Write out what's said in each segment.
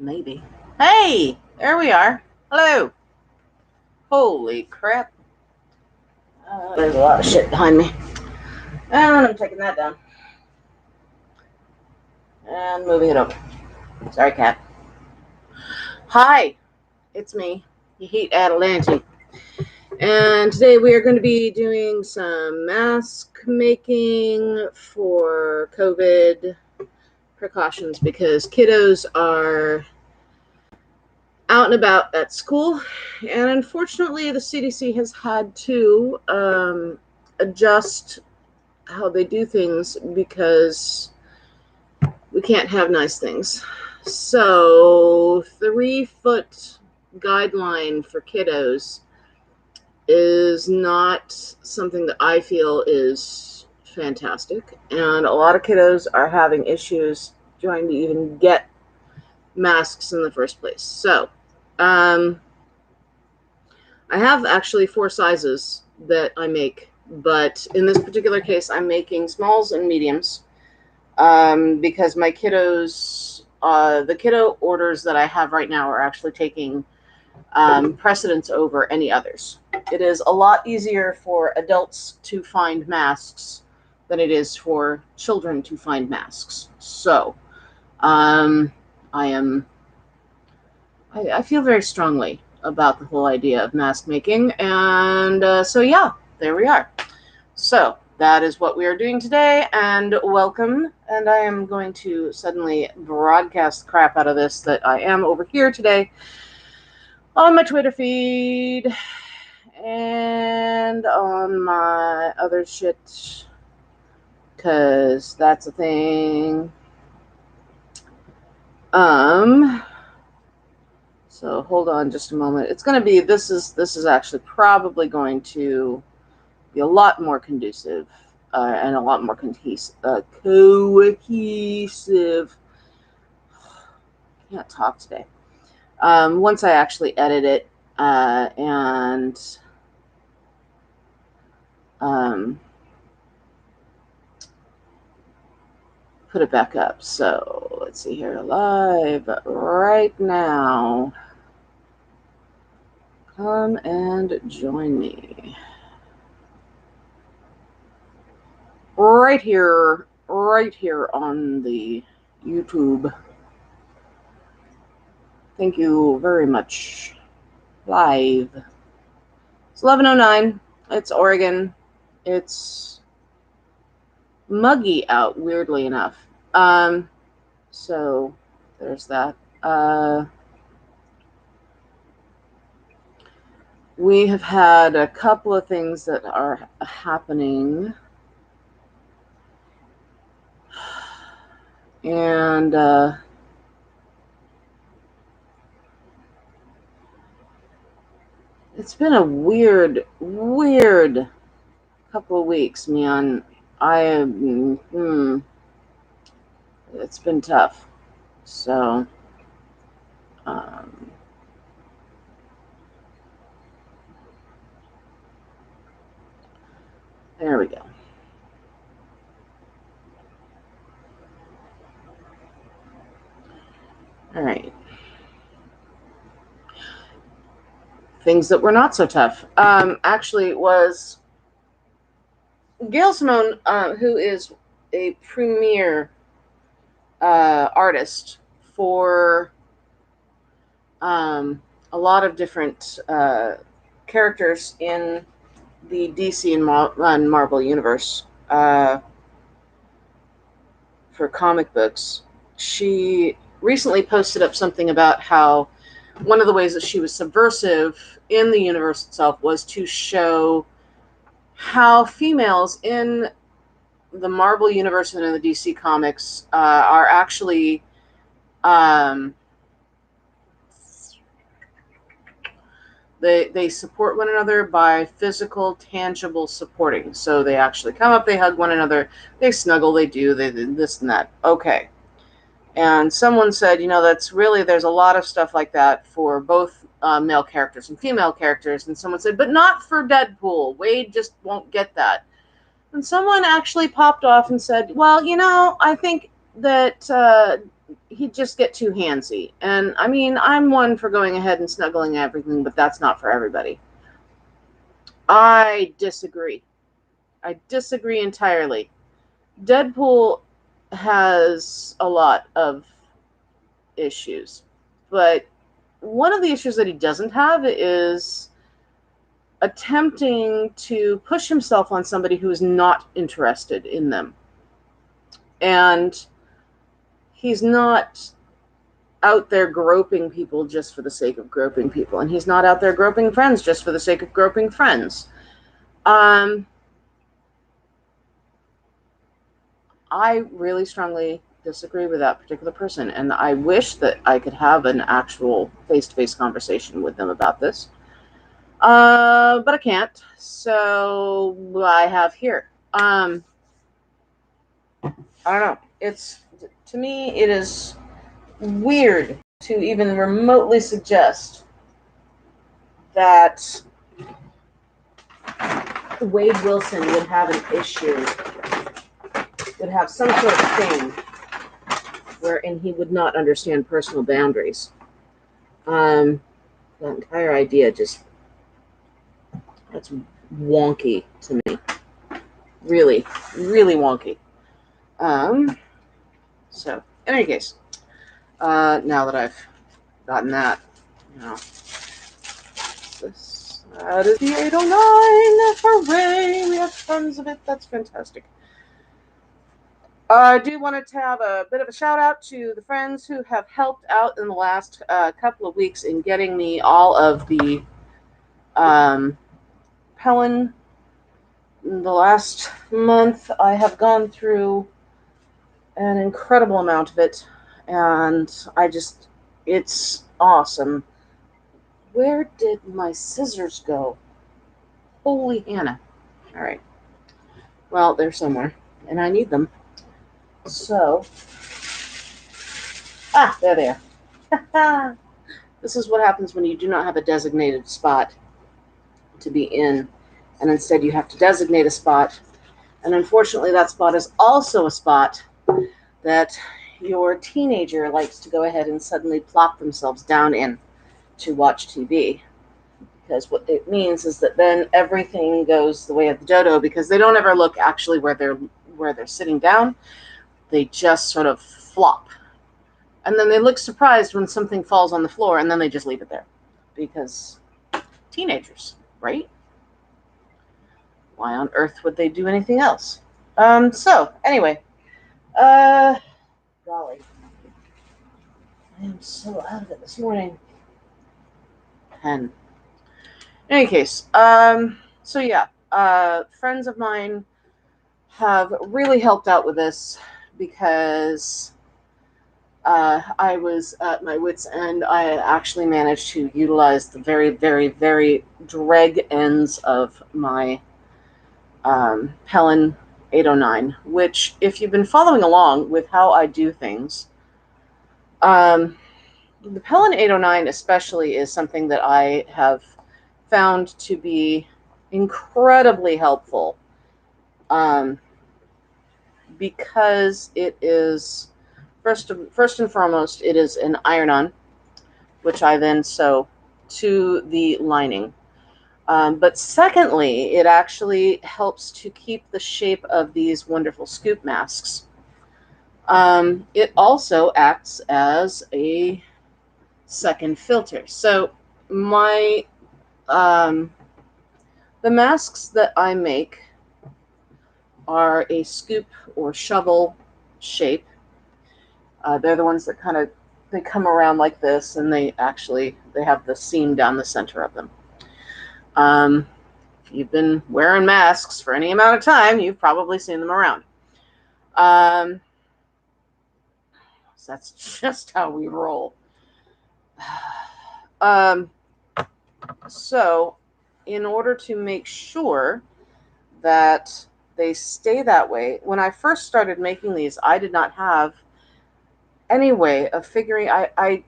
Maybe. Hey, there we are. Hello. Holy crap. There's a lot of shit behind me. And I'm taking that down. And moving it over. Sorry, cat. Hi, it's me, Heat Atalante. And today we are going to be doing some mask making for COVID precautions because kiddos are out and about at school, and unfortunately the CDC has had to adjust how they do things because we can't have nice things. So 3-foot guideline for kiddos is not something that I feel is fantastic, and a lot of kiddos are having issues trying to even get masks in the first place. So I have actually 4 sizes that I make, but in this particular case, I'm making smalls and mediums because my kiddos, the kiddo orders that I have right now are actually taking precedence over any others. It is a lot easier for adults to find masks than it is for children to find masks. So I feel very strongly about the whole idea of mask making, and so yeah, there we are. So that is what we are doing today, and welcome. And I am going to suddenly broadcast the crap out of this that I am over here today on my Twitter feed and on my other shit, because that's a thing. So hold on just a moment. It's going to be, this is actually probably going to be a lot more conducive and a lot more cohesive. Can't talk today. Once I actually edit it and put it back up. So let's see here, live right now. Come and join me. Right here on the YouTube. Thank you very much. Live. It's 11:09. It's Oregon. It's muggy out, weirdly enough. So there's that. We have had a couple of things that are happening. And it's been a weird couple of weeks, man. It's been tough. So, there we go. All right. Things that were not so tough. Actually, was Gail Simone, who is a premier artist for a lot of different characters in the DC and Marvel universe for comic books. She recently posted up something about how one of the ways that she was subversive in the universe itself was to show how females in the Marvel universe and in the DC comics are actually they support one another by physical, tangible supporting. So they actually come up, they hug one another, they snuggle, they do this and that. Okay. And someone said, that's really, there's a lot of stuff like that for both male characters and female characters. And someone said, but not for Deadpool. Wade just won't get that. And someone actually popped off and said, well, I think that he'd just get too handsy. And I mean, I'm one for going ahead and snuggling everything, but that's not for everybody. I disagree. I disagree entirely. Deadpool has a lot of issues, but one of the issues that he doesn't have is attempting to push himself on somebody who is not interested in them. And he's not out there groping people just for the sake of groping people, and he's not out there groping friends just for the sake of groping friends. I really strongly disagree with that particular person, and I wish that I could have an actual face-to-face conversation with them about this. But I can't, so I have here. I don't know. To me, it is weird to even remotely suggest that Wade Wilson would have an issue, would have some sort of thing wherein he would not understand personal boundaries. That entire idea that's wonky to me. Really, really wonky. So, in any case, now that I've gotten that, that is the 809. Hooray! We have tons of it. That's fantastic. I do want to have a bit of a shout out to the friends who have helped out in the last couple of weeks in getting me all of the Pellin. In the last month, I have gone through an incredible amount of it, and it's awesome. Where did my scissors go? Holy Hannah. All right. Well, they're somewhere, and I need them. So, there they are. This is what happens when you do not have a designated spot to be in, and instead you have to designate a spot. And unfortunately, that spot is also a spot that your teenager likes to go ahead and suddenly plop themselves down in to watch TV. Because what it means is that then everything goes the way of the dodo, because they don't ever look actually where they're sitting down. They just sort of flop. And then they look surprised when something falls on the floor, and then they just leave it there. Because teenagers, right? Why on earth would they do anything else? So, anyway. Golly. I am so out of it this morning. Pen. In any case, so yeah, friends of mine have really helped out with this because I was at my wit's end. I actually managed to utilize the very, very, very drag ends of my Pellin 809, which, if you've been following along with how I do things, the Pellin 809 especially is something that I have found to be incredibly helpful, because it is first and foremost, it is an iron-on, which I then sew to the lining. But secondly, it actually helps to keep the shape of these wonderful scoop masks. It also acts as a second filter. So the masks that I make are a scoop or shovel shape. They're the ones that they come around like this, and they have the seam down the center of them. If you've been wearing masks for any amount of time, you've probably seen them around. So that's just how we roll. So in order to make sure that they stay that way, when I first started making these, I did not have any way of figuring. I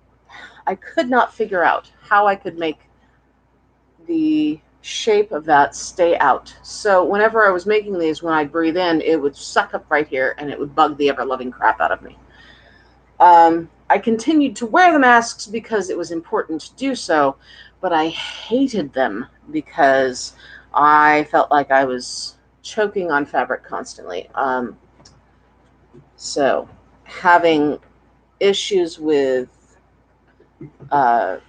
could not figure out how I could make the shape of that stay out. So whenever I was making these, when I'd breathe in, it would suck up right here, and it would bug the ever-loving crap out of me. I continued to wear the masks because it was important to do so, but I hated them because I felt like I was choking on fabric constantly. So having issues with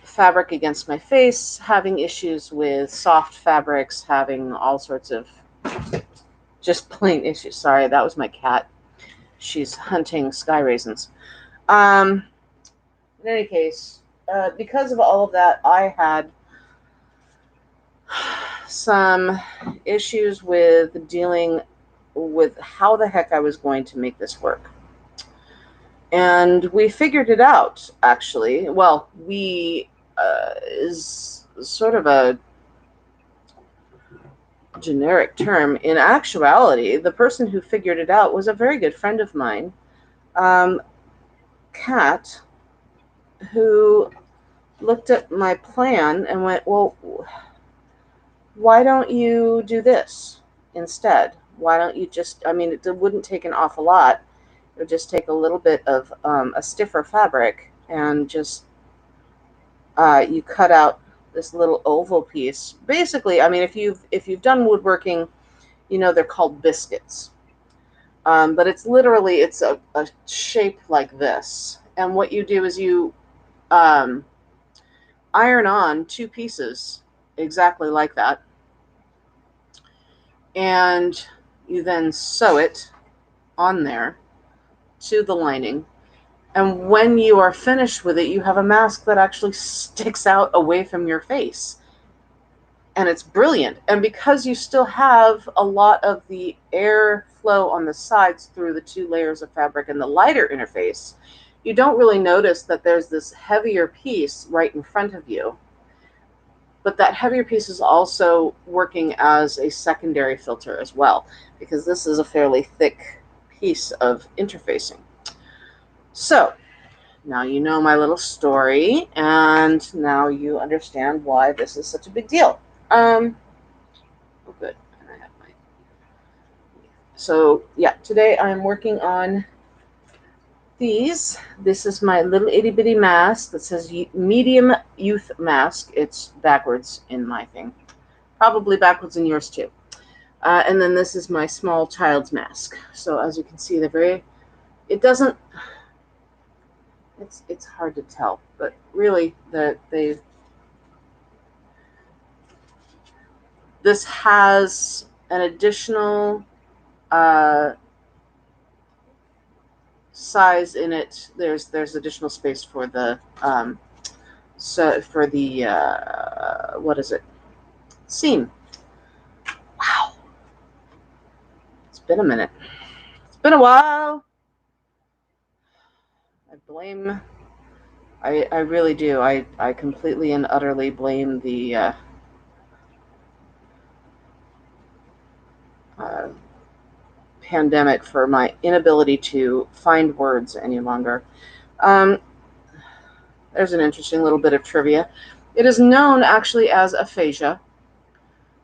fabric against my face, having issues with soft fabrics, having all sorts of just plain issues. Sorry, that was my cat. She's hunting sky raisins. In any case, because of all of that, I had some issues with dealing with how the heck I was going to make this work. And we figured it out, actually. Well, we is sort of a generic term. In actuality, the person who figured it out was a very good friend of mine, Kat, who looked at my plan and went, well, why don't you do this instead? Why don't you just, I mean, it wouldn't take an awful lot. It would just take a little bit of a stiffer fabric and just, you cut out this little oval piece. Basically, I mean, if you've done woodworking, you know they're called biscuits. But it's literally, it's a shape like this. And what you do is you um, iron on two pieces exactly like that. And you then sew it on there to the lining. And when you are finished with it, you have a mask that actually sticks out away from your face. And it's brilliant. And because you still have a lot of the air flow on the sides through the two layers of fabric and the lighter interface, you don't really notice that there's this heavier piece right in front of you. But that heavier piece is also working as a secondary filter as well, because this is a fairly thick piece of interfacing. So now you know my little story, and now you understand why this is such a big deal. Oh, good. And I have my. So yeah, today I'm working on these. This is my little itty bitty mask that says medium youth mask. It's backwards in my thing, probably backwards in yours too. And then this is my small child's mask. So as you can see, they're very. It doesn't. It's hard to tell, but really this has an additional size in it. There's additional space for the for the what is it? Seam. Wow, it's been a minute. It's been a while. I really do. I completely and utterly blame the pandemic for my inability to find words any longer. There's an interesting little bit of trivia. It is known actually as aphasia.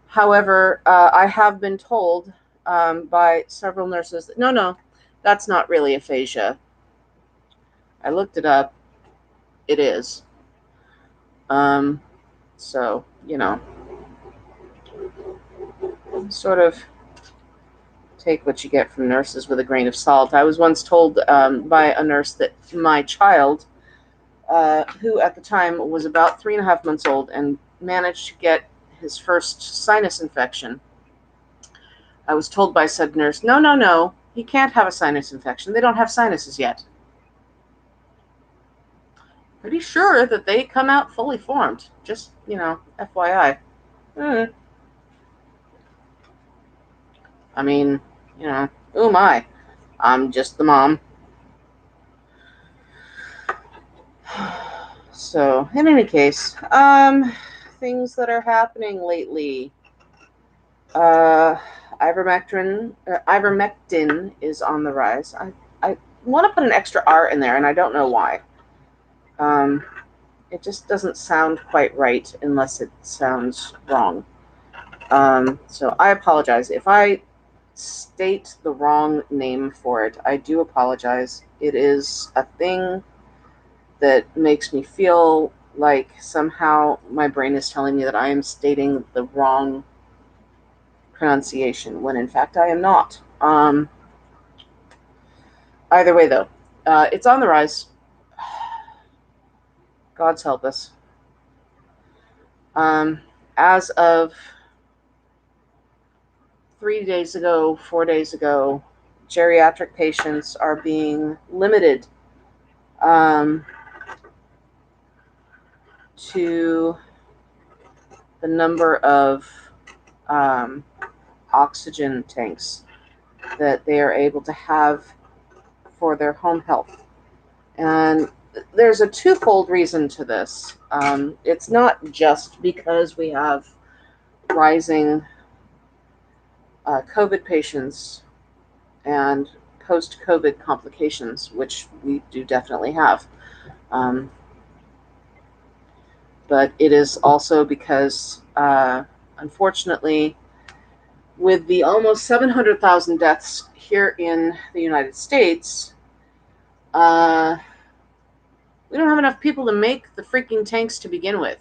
However, I have been told by several nurses that no, that's not really aphasia. I looked it up. It is. So, sort of take what you get from nurses with a grain of salt. I was once told by a nurse that my child, who at the time was about 3.5 months old and managed to get his first sinus infection, I was told by said nurse, no, he can't have a sinus infection. They don't have sinuses yet. Pretty sure that they come out fully formed. Just, FYI. I mean, who am I? I'm just the mom. So, in any case, things that are happening lately. Ivermectin is on the rise. I want to put an extra R in there, and I don't know why. It just doesn't sound quite right unless it sounds wrong. So I apologize. If I state the wrong name for it, I do apologize. It is a thing that makes me feel like somehow my brain is telling me that I am stating the wrong pronunciation, when in fact I am not. Either way, though, it's on the rise. God's help us. As of 3 days ago, 4 days ago, geriatric patients are being limited to the number of oxygen tanks that they are able to have for their home health. And there's a twofold reason to this. It's not just because we have rising COVID patients and post-COVID complications, which we do definitely have. But it is also because, unfortunately, with the almost 700,000 deaths here in the United States, we don't have enough people to make the freaking tanks to begin with.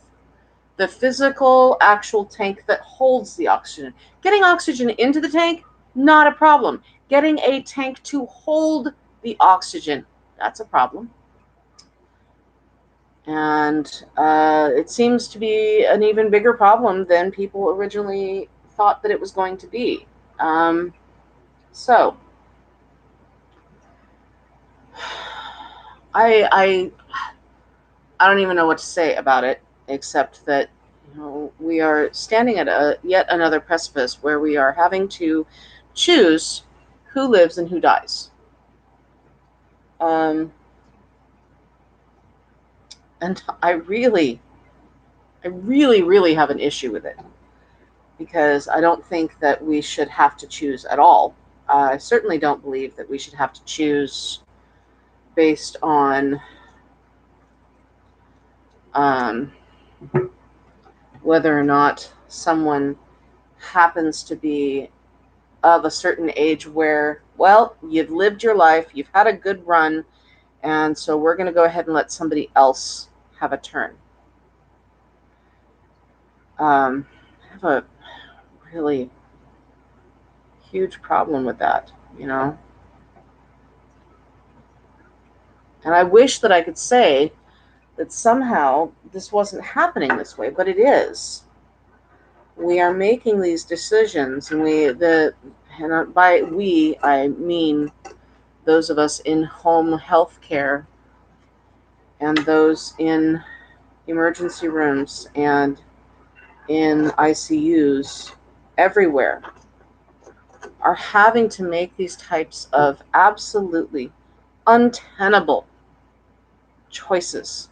The physical, actual tank that holds the oxygen. Getting oxygen into the tank, not a problem. Getting a tank to hold the oxygen, that's a problem. And it seems to be an even bigger problem than people originally thought that it was going to be. So, I don't even know what to say about it, except that we are standing at yet another precipice where we are having to choose who lives and who dies. And I really have an issue with it, because I don't think that we should have to choose at all. I certainly don't believe that we should have to choose based on whether or not someone happens to be of a certain age where, well, you've lived your life, you've had a good run, and so we're going to go ahead and let somebody else have a turn. I have a really huge problem with that, And I wish that I could say that somehow this wasn't happening this way, but it is. We are making these decisions, and by we, I mean those of us in home health care and those in emergency rooms and in ICUs everywhere, are having to make these types of absolutely untenable choices,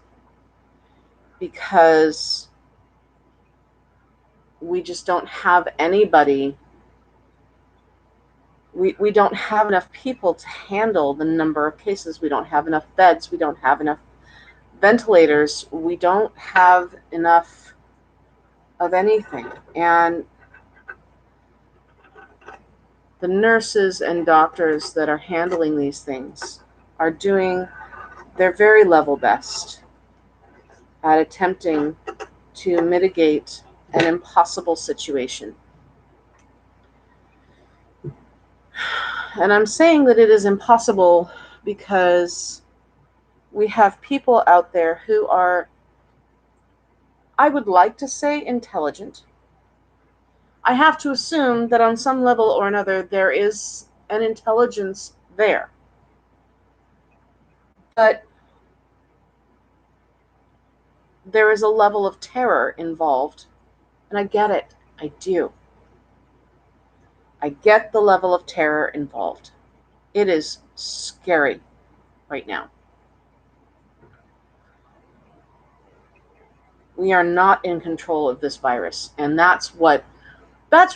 because we just don't have anybody. We don't have enough people to handle the number of cases. We don't have enough beds. We don't have enough ventilators. We don't have enough of anything. And the nurses and doctors that are handling these things are doing their very level best at attempting to mitigate an impossible situation. And I'm saying that it is impossible because we have people out there who are, I would like to say, intelligent. I have to assume that on some level or another there is an intelligence there. But there is a level of terror involved, and I get it. I do. I get the level of terror involved. It is scary right now. We are not in control of this virus, and that's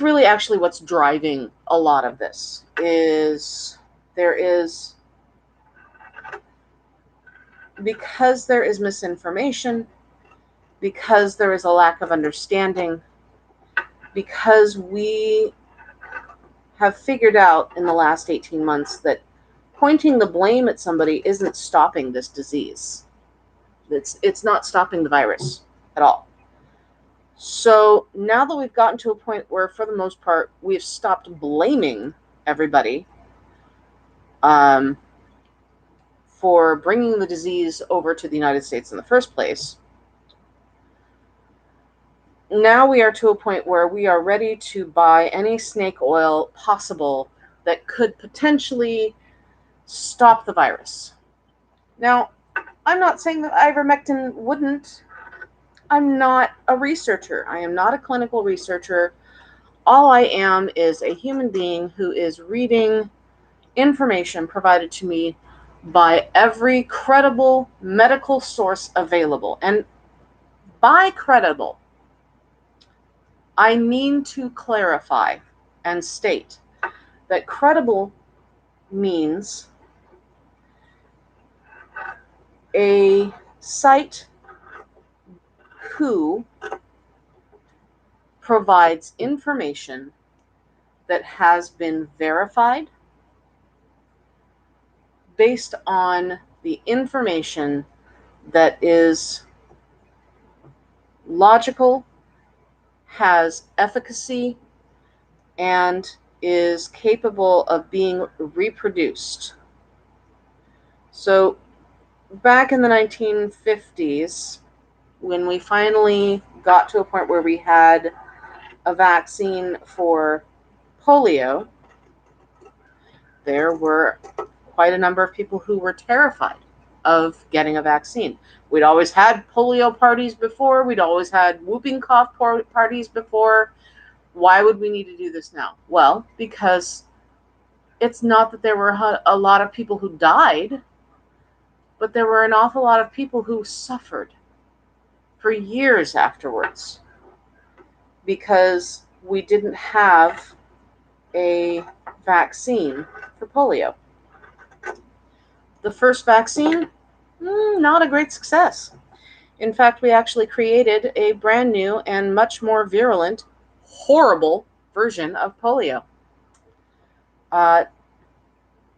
really actually what's driving a lot of this. Because there is misinformation, because there is a lack of understanding, because we have figured out in the last 18 months that pointing the blame at somebody isn't stopping this disease. It's not stopping the virus at all. So now that we've gotten to a point where, for the most part, we've stopped blaming everybody for bringing the disease over to the United States in the first place, now we are to a point where we are ready to buy any snake oil possible that could potentially stop the virus. Now, I'm not saying that ivermectin wouldn't. I'm not a researcher. I am not a clinical researcher. All I am is a human being who is reading information provided to me by every credible medical source available. And by credible, I mean to clarify and state that credible means a site who provides information that has been verified based on the information that is logical, has efficacy, and is capable of being reproduced. So back in the 1950s, when we finally got to a point where we had a vaccine for polio, there were quite a number of people who were terrified of getting a vaccine. We'd always had polio parties before. We'd always had whooping cough parties before. Why would we need to do this now? Well, because it's not that there were a lot of people who died, but there were an awful lot of people who suffered for years afterwards because we didn't have a vaccine for polio. The first vaccine, not a great success. In fact, we actually created a brand new and much more virulent, horrible version of polio.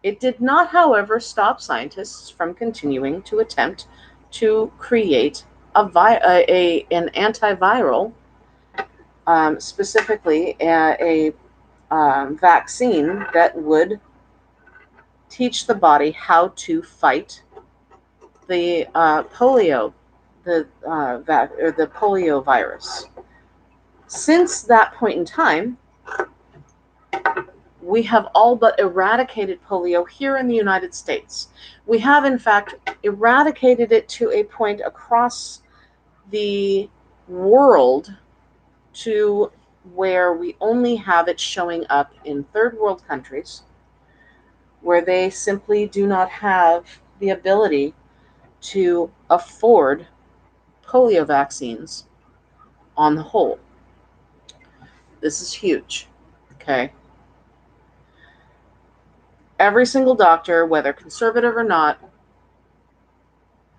It did not, however, stop scientists from continuing to attempt to create an antiviral, specifically a vaccine that would teach the body how to fight the polio, the polio virus. Since that point in time, we have all but eradicated polio here in the United States. We have, in fact, eradicated it to a point across the world to where we only have it showing up in third world countries where they simply do not have the ability to afford polio vaccines on the whole. This is huge, okay? Every single doctor, whether conservative or not,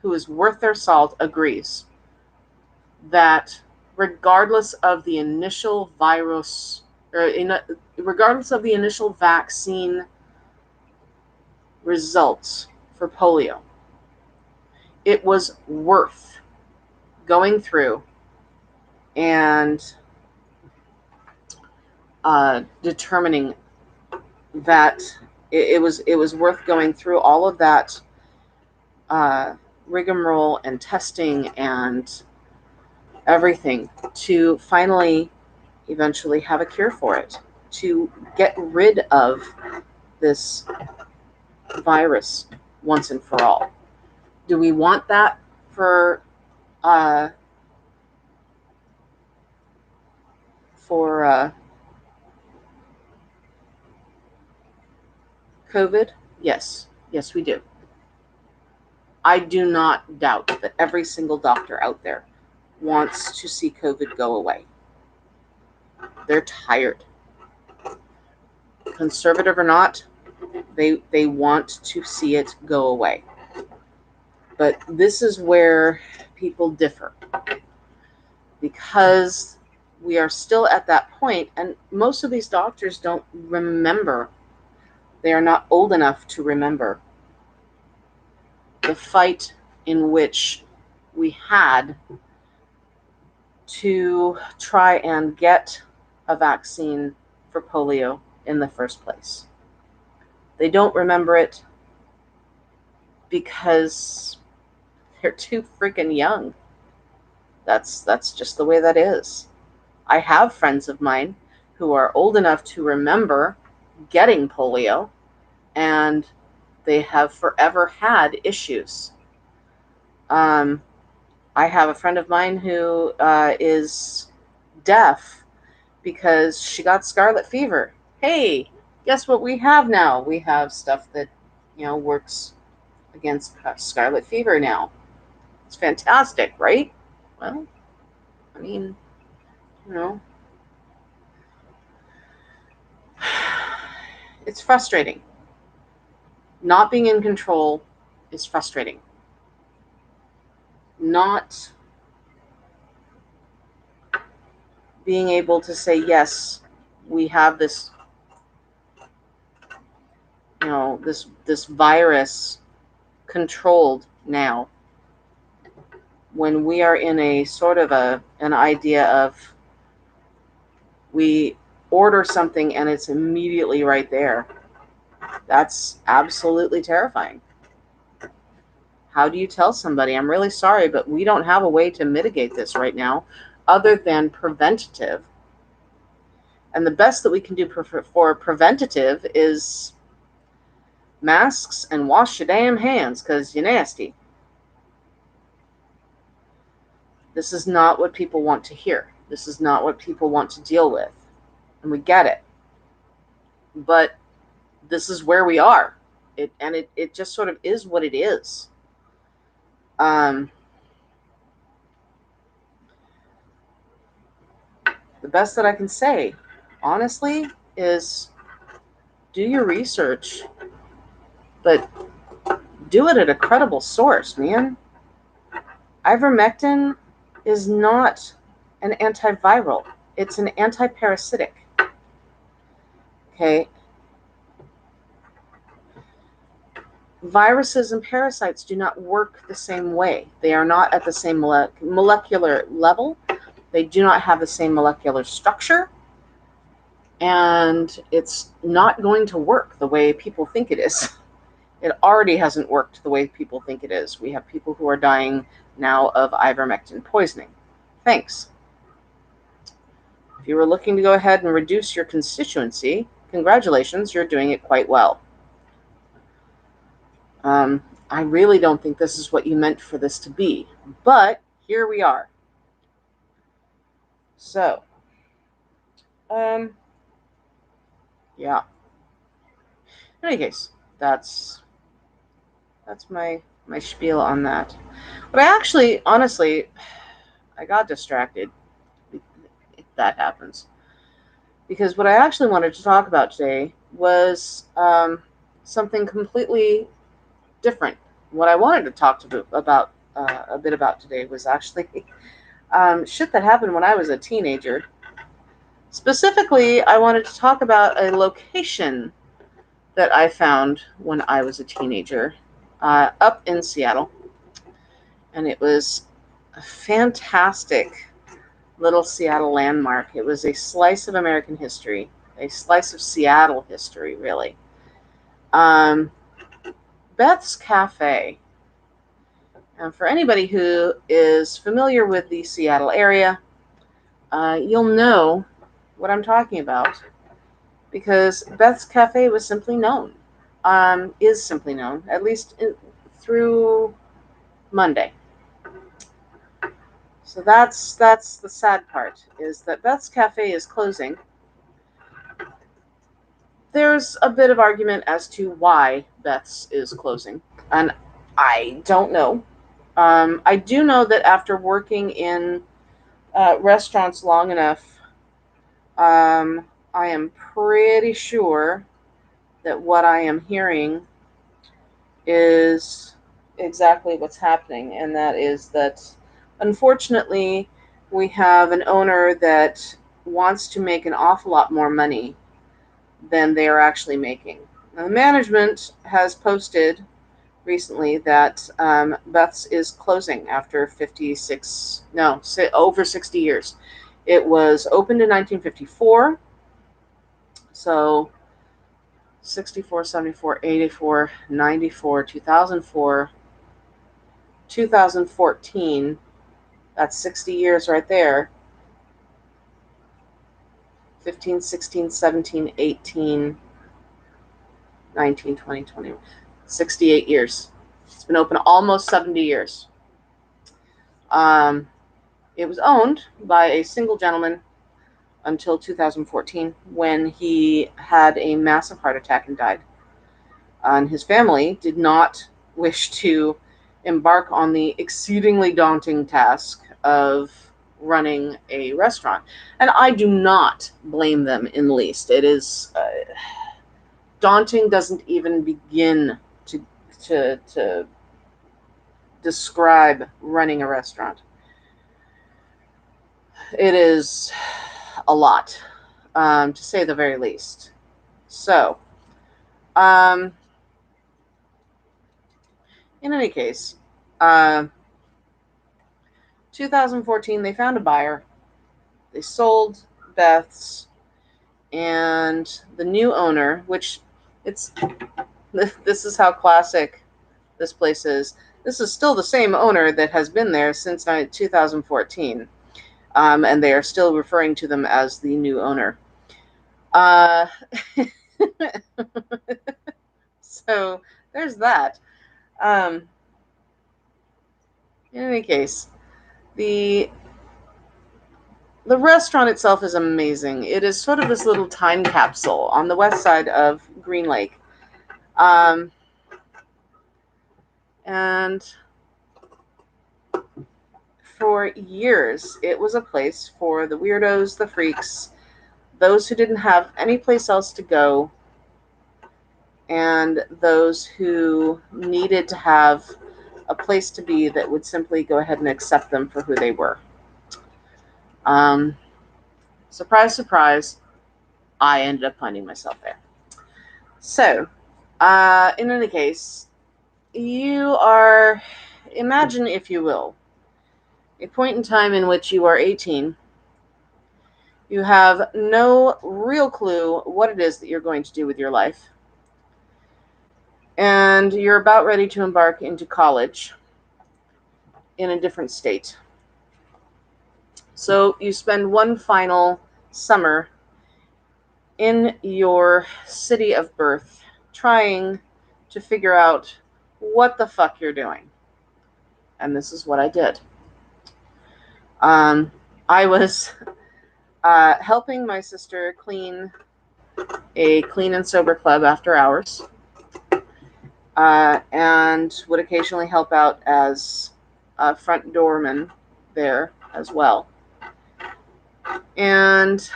who is worth their salt, agrees that regardless of the initial virus, or regardless of the initial vaccine results for polio, it was worth going through and determining that it was worth going through all of that rigmarole and testing and everything to finally eventually have a cure for it, to get rid of this virus once and for all. Do we want that for COVID? Yes, we do. I do not doubt that every single doctor out there wants to see COVID go away. They're tired. Conservative or not, they want to see it go away. But this is where people differ, because we are still at that point, and most of these doctors don't remember. They are not old enough to remember the fight in which we had to try and get a vaccine for polio in the first place. They don't remember it because they're too freaking young. That's just the way that is. I have friends of mine who are old enough to remember getting polio, and they have forever had issues. Um, I have a friend of mine who is deaf because she got scarlet fever. Hey, guess what we have now? We have stuff that, works against scarlet fever now. It's fantastic, right? Well, I mean, you know, it's frustrating. Not being in control is frustrating. Not being able to say, yes, we have this, this virus controlled now, when we are in a sort of an idea of we order something and it's immediately right there. That's absolutely terrifying. How do you tell somebody, I'm really sorry, but we don't have a way to mitigate this right now other than preventative? And the best that we can do for preventative is masks and wash your damn hands because you're nasty. This is not what people want to hear. This is not what people want to deal with. And we get it. But this is where we are. It just sort of is what it is. The best that I can say, honestly, is do your research, but do it at a credible source, man. Ivermectin is not an antiviral. It's an antiparasitic. Okay? Viruses and parasites do not work the same way. They are not at the same molecular level. They do not have the same molecular structure. And it's not going to work the way people think it is. It already hasn't worked the way people think it is. We have people who are dying now of ivermectin poisoning. Thanks. If you were looking to go ahead and reduce your constituency, congratulations, you're doing it quite well. I really don't think this is what you meant for this to be, but here we are. So, yeah. In any case, that's my spiel on that. But I actually, honestly, I got distracted. If that happens, because what I actually wanted to talk about today was something completely different. What I wanted to talk about a bit about today was actually shit that happened when I was a teenager. Specifically, I wanted to talk about a location that I found when I was a teenager up in Seattle. And it was a fantastic little Seattle landmark. It was a slice of American history, a slice of Seattle history, really. Beth's Cafe. And for anybody who is familiar with the Seattle area, you'll know what I'm talking about, because Beth's Cafe was simply known, is simply known, at least through Monday. So that's the sad part, is that Beth's Cafe is closing. There's a bit of argument as to why Beth's is closing, and I don't know. I do know that after working in restaurants long enough, I am pretty sure that what I am hearing is exactly what's happening, and that is that, unfortunately, we have an owner that wants to make an awful lot more money than they are actually making. Now, the management has posted recently that Beth's is closing after over 60 years. It was opened in 1954, so 64, 74, 84, 94, 2004, 2014. That's 60 years right there. 15, 16, 17, 18, 19, 20, 21. 68 years. It's been open almost 70 years. It was owned by a single gentleman until 2014 when he had a massive heart attack and died. And his family did not wish to embark on the exceedingly daunting task of running a restaurant. And I do not blame them in the least. It is daunting, doesn't even begin to describe running a restaurant. It is a lot, to say the very least. So, in any case, 2014, they found a buyer. They sold Beth's, and the new owner, which it's this is how classic this place is. This is still the same owner that has been there since 2014, and they are still referring to them as the new owner. So there's that. In any case, the restaurant itself is amazing. It is sort of this little time capsule on the west side of Green Lake. And for years, it was a place for the weirdos, the freaks, those who didn't have any place else to go, and those who needed to have a place to be that would simply go ahead and accept them for who they were. Surprise, surprise, I ended up finding myself there. So, in any case, you are, imagine, if you will, a point in time in which you are 18. You have no real clue what it is that you're going to do with your life. And you're about ready to embark into college in a different state. So you spend one final summer in your city of birth trying to figure out what the fuck you're doing. And this is what I did. I was helping my sister clean a clean and sober club after hours, and would occasionally help out as a front doorman there as well. And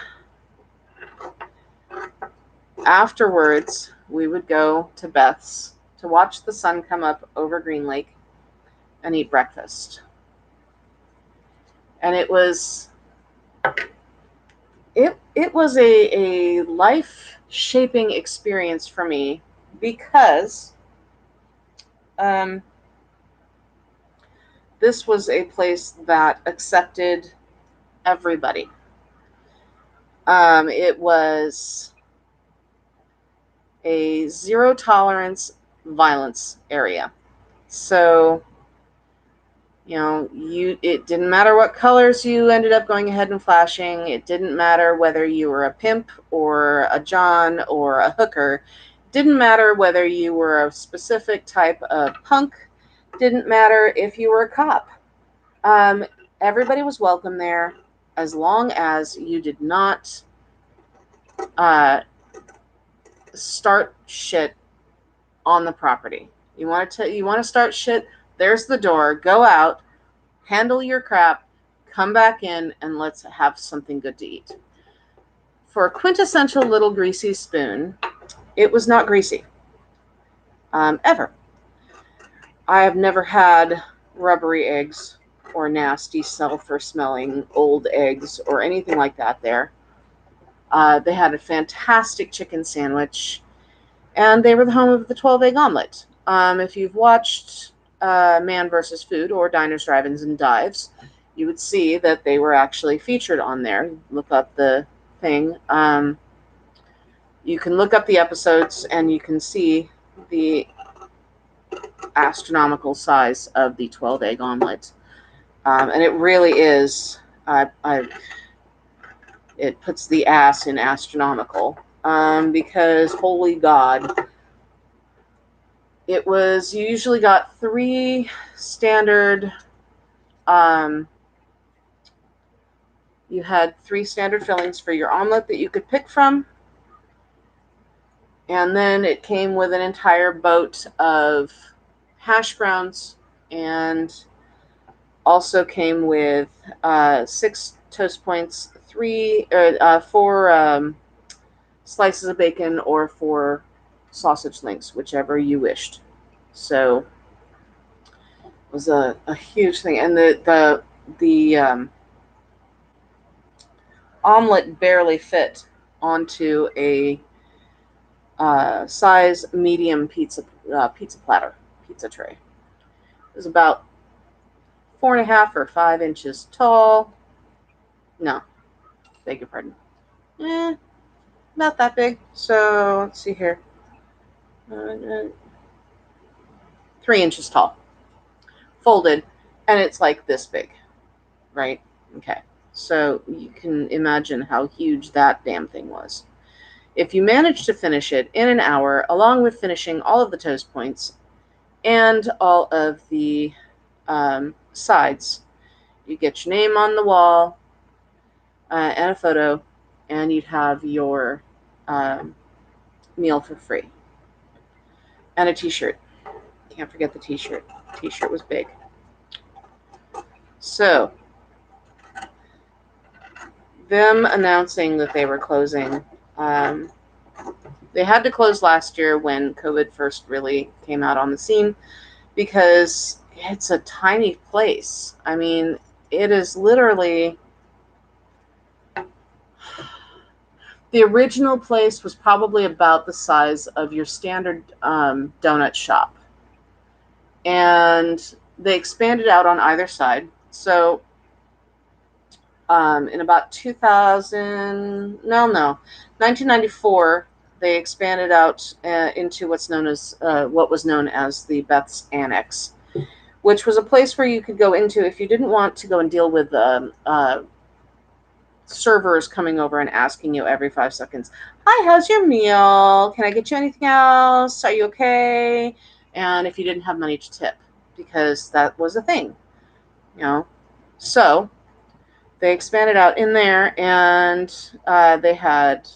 afterwards, we would go to Beth's to watch the sun come up over Green Lake and eat breakfast. And it was a life-shaping experience for me because this was a place that accepted everybody. It was a zero tolerance violence area. So, it didn't matter what colors you ended up going ahead and flashing. It didn't matter whether you were a pimp or a John or a hooker. It didn't matter whether you were a specific type of punk. It didn't matter if you were a cop. Everybody was welcome there as long as you did not start shit on the property. You want to start shit? There's the door. Go out, handle your crap, come back in, and let's have something good to eat. For a quintessential little greasy spoon, it was not greasy. Ever. I have never had rubbery eggs or nasty sulfur-smelling old eggs or anything like that there. They had a fantastic chicken sandwich, and they were the home of the 12-egg omelet. If you've watched Man vs. Food or Diners, Drive-Ins, and Dives, you would see that they were actually featured on there. Look up the thing. You can look up the episodes and you can see the astronomical size of the 12 egg omelet. And it really is, it puts the ass in astronomical, because holy God, you usually got three standard, you had three standard fillings for your omelet that you could pick from. And then it came with an entire boat of hash browns, and also came with 6 toast points, 4 slices of bacon, or 4 sausage links, whichever you wished. So it was a huge thing. And the omelet barely fit onto a size medium pizza platter, pizza tray. It was about 4.5 or 5 inches tall. No, beg your pardon. Not that big. So let's see here. 3 inches tall, folded, and it's like this big, right? Okay. So you can imagine how huge that damn thing was. If you manage to finish it in an hour, along with finishing all of the toast points and all of the sides, you get your name on the wall and a photo, and you'd have your meal for free. And a t-shirt. Can't forget the t-shirt. T-shirt was big. So, them announcing that they were closing, they had to close last year when COVID first really came out on the scene, because it's a tiny place. I mean, it is literally, the original place was probably about the size of your standard donut shop. And they expanded out on either side. So in about 1994, they expanded out into what was known as the Beth's Annex, which was a place where you could go into if you didn't want to go and deal with servers coming over and asking you every 5 seconds, "Hi, how's your meal? Can I get you anything else? Are you okay?" And if you didn't have money to tip, because that was a thing, So they expanded out in there, and they had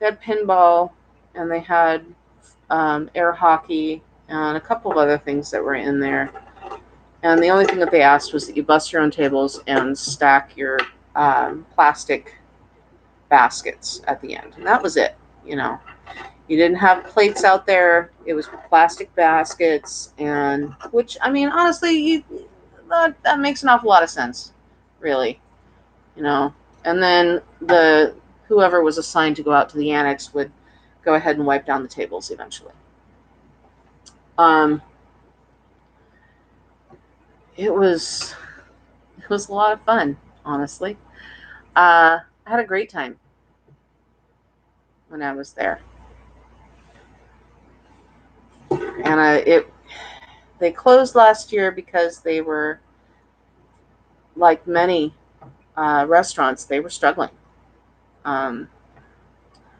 pinball, and they had air hockey, and a couple of other things that were in there. And the only thing that they asked was that you bust your own tables and stack your plastic baskets at the end. And that was it, You didn't have plates out there. It was plastic baskets, and which, I mean, honestly, that makes an awful lot of sense, really, And then whoever was assigned to go out to the annex would go ahead and wipe down the tables eventually. It was a lot of fun, honestly. I had a great time when I was there. And they closed last year because they were, like many restaurants, they were struggling.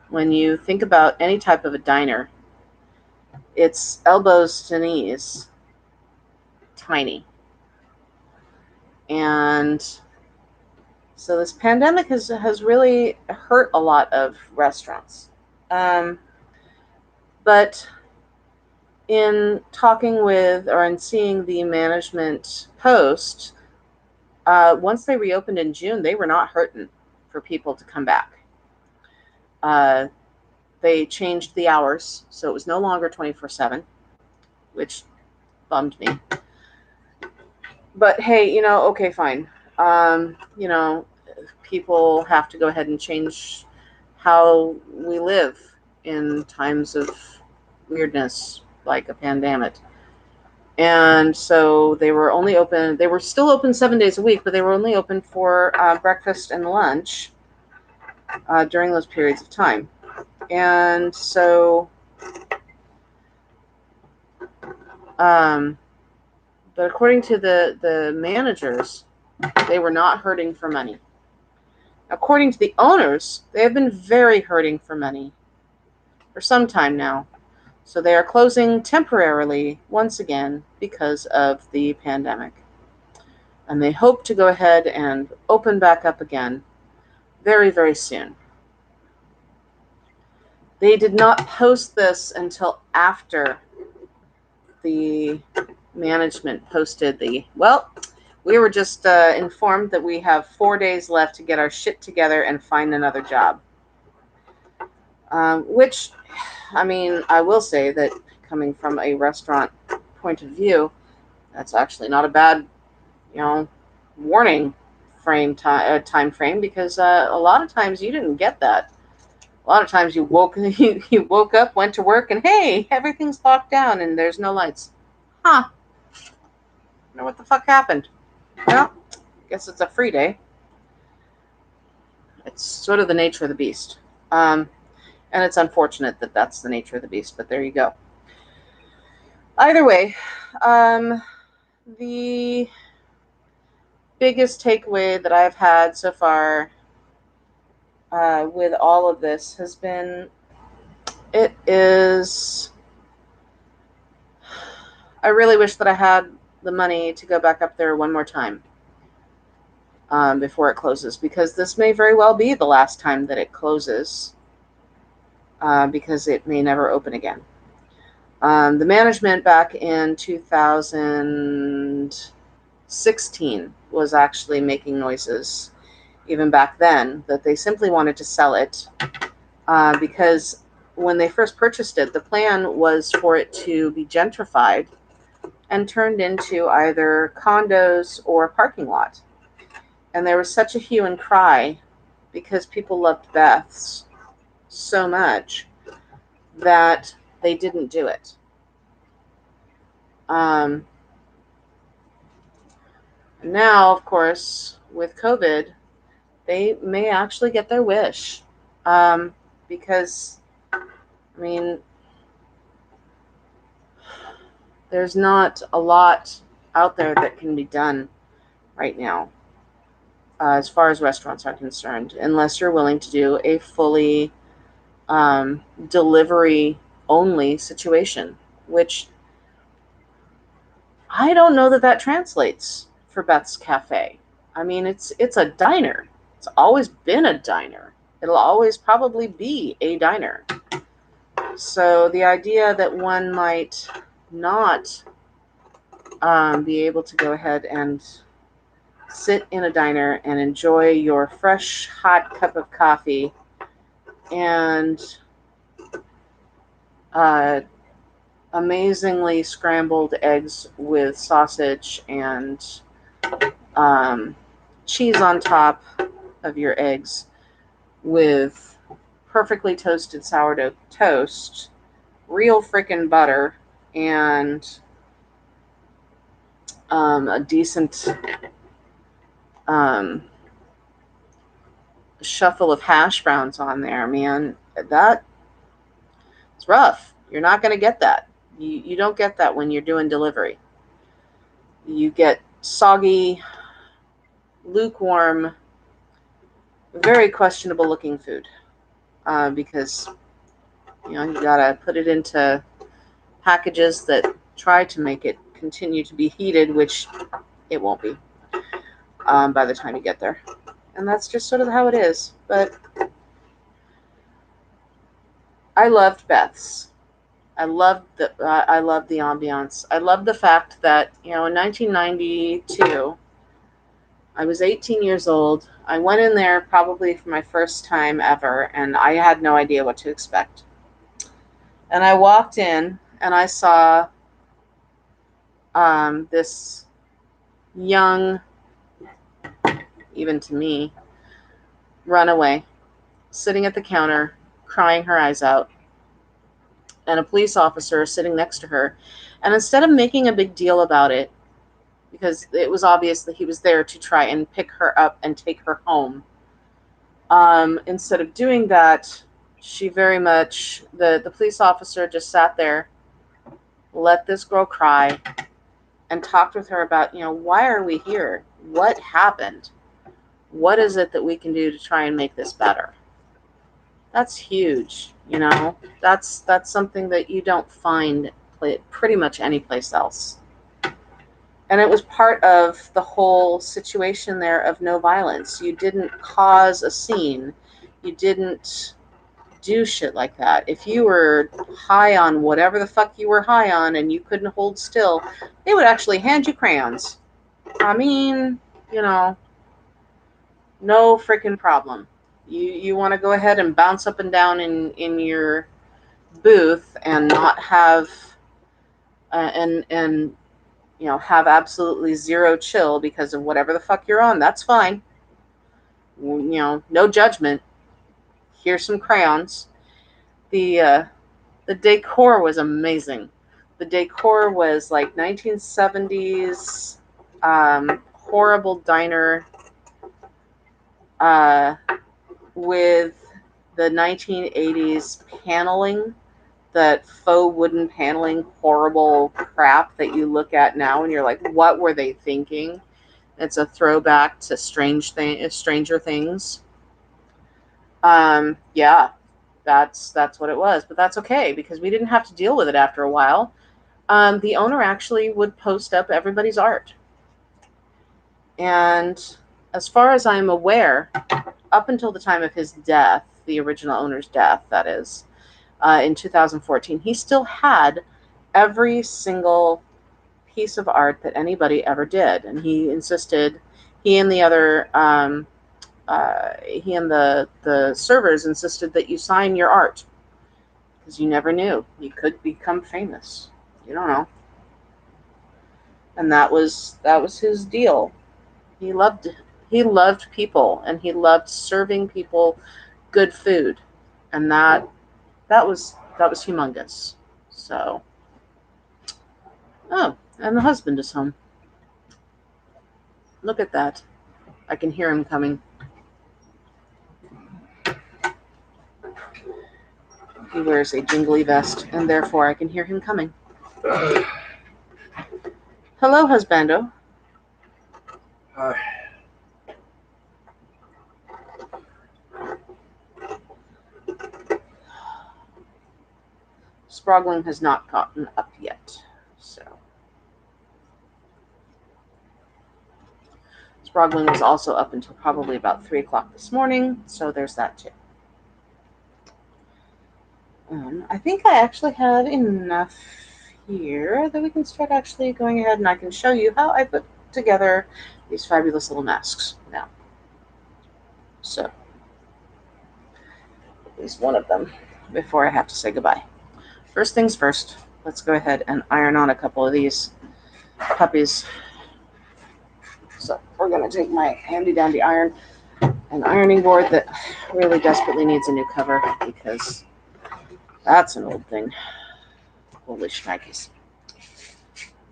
When you think about any type of a diner, it's elbows to knees, tiny. And so this pandemic has really hurt a lot of restaurants. But in talking with, or in seeing the management post, once they reopened in June, they were not hurting for people to come back. They changed the hours, so it was no longer 24/7, which bummed me. But hey, okay, fine. People have to go ahead and change how we live in times of weirdness like a pandemic. And so they were still open 7 days a week, but they were only open for breakfast and lunch during those periods of time. And so, but according to the managers, they were not hurting for money. According to the owners, they have been very hurting for money for some time now. So they are closing temporarily once again because of the pandemic. And they hope to go ahead and open back up again very, very soon. They did not post this until after the management posted we were just informed that we have 4 days left to get our shit together and find another job. Which, I mean, I will say that coming from a restaurant point of view, that's actually not a bad, warning time frame, because a lot of times you didn't get that. A lot of times you woke up, went to work, and hey, everything's locked down and there's no lights. Huh. I wonder what the fuck happened. Well, I guess it's a free day. It's sort of the nature of the beast. And it's unfortunate that that's the nature of the beast, but there you go. Either way, the biggest takeaway that I've had so far with all of this has been, I really wish that I had the money to go back up there one more time before it closes, because this may very well be the last time that it closes, because it may never open again. The management back in 2016 was actually making noises, even back then, that they simply wanted to sell it, because when they first purchased it, the plan was for it to be gentrified and turned into either condos or a parking lot. And there was such a hue and cry because people loved Beth's so much that they didn't do it. Now, of course, with COVID, they may actually get their wish, because, I mean, there's not a lot out there that can be done right now as far as restaurants are concerned, unless you're willing to do a fully delivery only situation, which I don't know that translates for Beth's Cafe. I mean, it's a diner. It's always been a diner. It'll always probably be a diner. So the idea that one might not be able to go ahead and sit in a diner and enjoy your fresh, hot cup of coffee and amazingly scrambled eggs with sausage and cheese on top of your eggs, with perfectly toasted sourdough toast, real freaking butter, and a decent shuffle of hash browns on there, man. That's rough. You're not going to get that. You don't get that when you're doing delivery. You get soggy, lukewarm, very questionable looking food, because you gotta put it into packages that try to make it continue to be heated, which it won't be by the time you get there. And that's just sort of how it is. But I loved Beth's. I loved the ambiance. I loved the fact that, in 1992, I was 18 years old. I went in there probably for my first time ever, and I had no idea what to expect. And I walked in, and I saw this young, even to me, runaway, sitting at the counter, crying her eyes out, and a police officer sitting next to her. And instead of making a big deal about it, because it was obvious that he was there to try and pick her up and take her home, instead of doing that, she very much, the police officer just sat there, let this girl cry, and talked with her about, why are we here? What happened? What is it that we can do to try and make this better? That's huge, That's something that you don't find pretty much any place else. And it was part of the whole situation there of no violence. You didn't cause a scene. You didn't do shit like that. If you were high on whatever the fuck you were high on and you couldn't hold still, they would actually hand you crayons. I mean, no freaking problem. You want to go ahead and bounce up and down in your booth and not have and have absolutely zero chill because of whatever the fuck you're on. That's fine. No judgment. Here's some crayons. The decor was amazing. The decor was like 1970s horrible diner with the 1980s paneling, that faux wooden paneling, horrible crap that you look at now and you're like, what were they thinking? It's a throwback to Stranger Things. Yeah, that's what it was, but that's okay because we didn't have to deal with it after a while. The owner actually would post up everybody's art. And as far as I'm aware, up until the time of his death, the original owner's death, that is, in 2014, he still had every single piece of art that anybody ever did. And he insisted, he and the other, he and the servers insisted that you sign your art because you never knew. You could become famous. You don't know. And that was his deal. He loved people, and he loved serving people good food, and that was humongous. So, oh, and the husband is home. Look at that. I can hear him coming. He wears a jingly vest, and therefore I can hear him coming. Hello, husbando. Hi. Sprogling has not gotten up yet, so. Sprogling was also up until probably about 3 o'clock this morning, so there's that too. I think I actually have enough here that we can start actually going ahead and I can show you how I put together these fabulous little masks now. So, at least one of them before I have to say goodbye. First things first, let's go ahead and iron on a couple of these puppies. So we're going to take my handy-dandy an ironing board that really desperately needs a new cover because that's an old thing. Holy shnikes.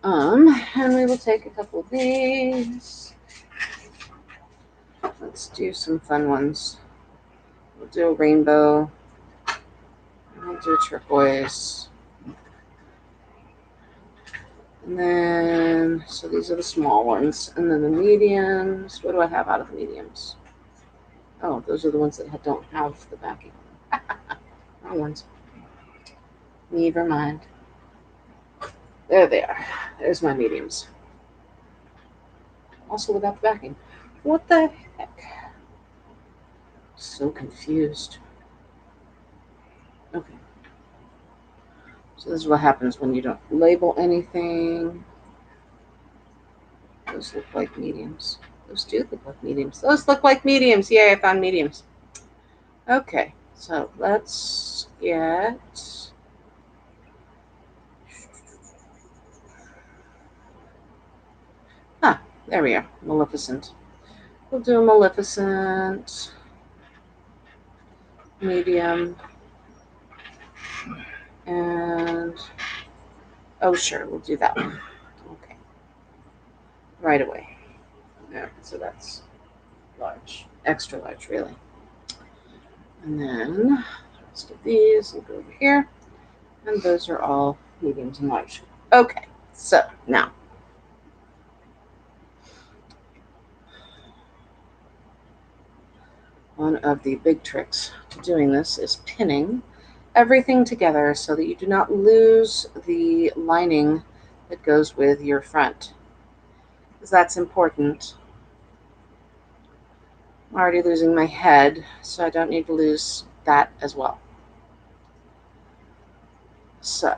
And we will take a couple of these. Let's do some fun ones. We'll do a rainbow. We'll do a turquoise. And then, so these are the small ones. And then the mediums. What do I have out of the mediums? Oh, those are the ones that don't have the backing. Wrong ones. Never mind. There they are. There's my mediums. Also without the backing. What the heck? So confused. Okay. So this is what happens when you don't label anything. Those look like mediums. Those do look like mediums. Those look like mediums. Yay, I found mediums. Okay, so let's get... there we are. Maleficent. We'll do a Maleficent. Medium. And Oh, sure, we'll do that one. Okay, right away. There, so that's large, extra large, really. And then the rest of these will go over here, and those are all mediums and large. Okay, so now one of the big tricks to doing this is pinning everything together so that you do not lose the lining that goes with your front, because that's important. I'm already losing my head, so I don't need to lose that as well. So,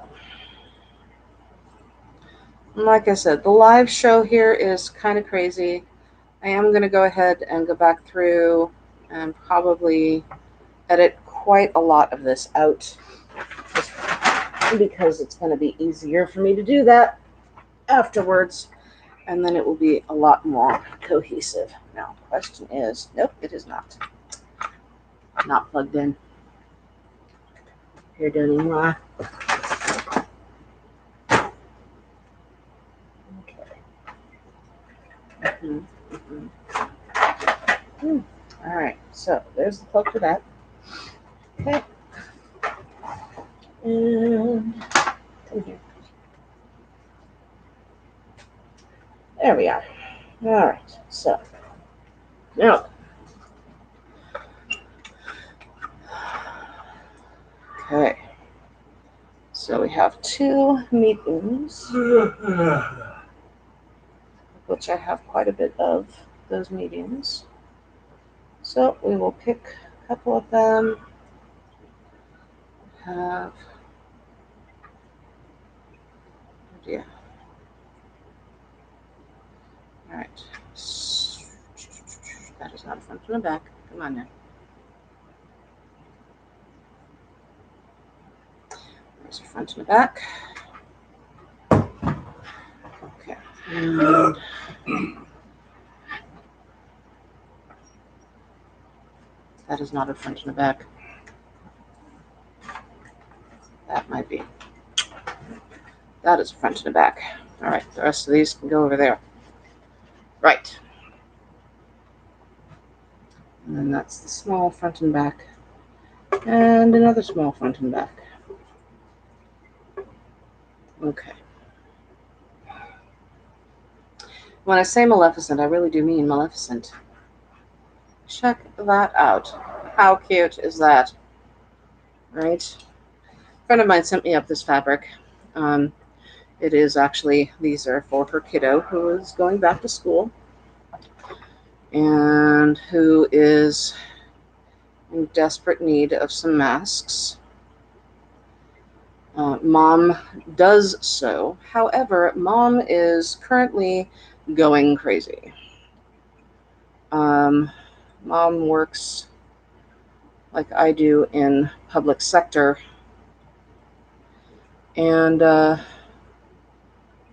like I said, the live show here is kind of crazy. I am going to go ahead and go back through and probably edit quite a lot of this out, because it's going to be easier for me to do that afterwards, and then it will be a lot more cohesive. Now, question is, nope, it is not plugged in. Here, Donnie. All right, so there's the plug for that. Okay, and come here. There we are. All right, so now, okay, so we have 2 meetings, which I have quite a bit of those meetings. So we will pick a couple of them. Have, oh dear. All right. That is not a front and a back. Come on now. There's a front and a back. Okay. And that is not a front and a back. That might be. That is a front and a back. All right. The rest of these can go over there. Right. And then that's the small front and back. And another small front and back. Okay. When I say Maleficent, I really do mean Maleficent. Check that out. How cute is that? Right? A friend of mine sent me up this fabric. It is actually, these are for her kiddo who is going back to school and who is in desperate need of some masks. Mom does so. However, Mom is currently going crazy. Mom works like I do in public sector, and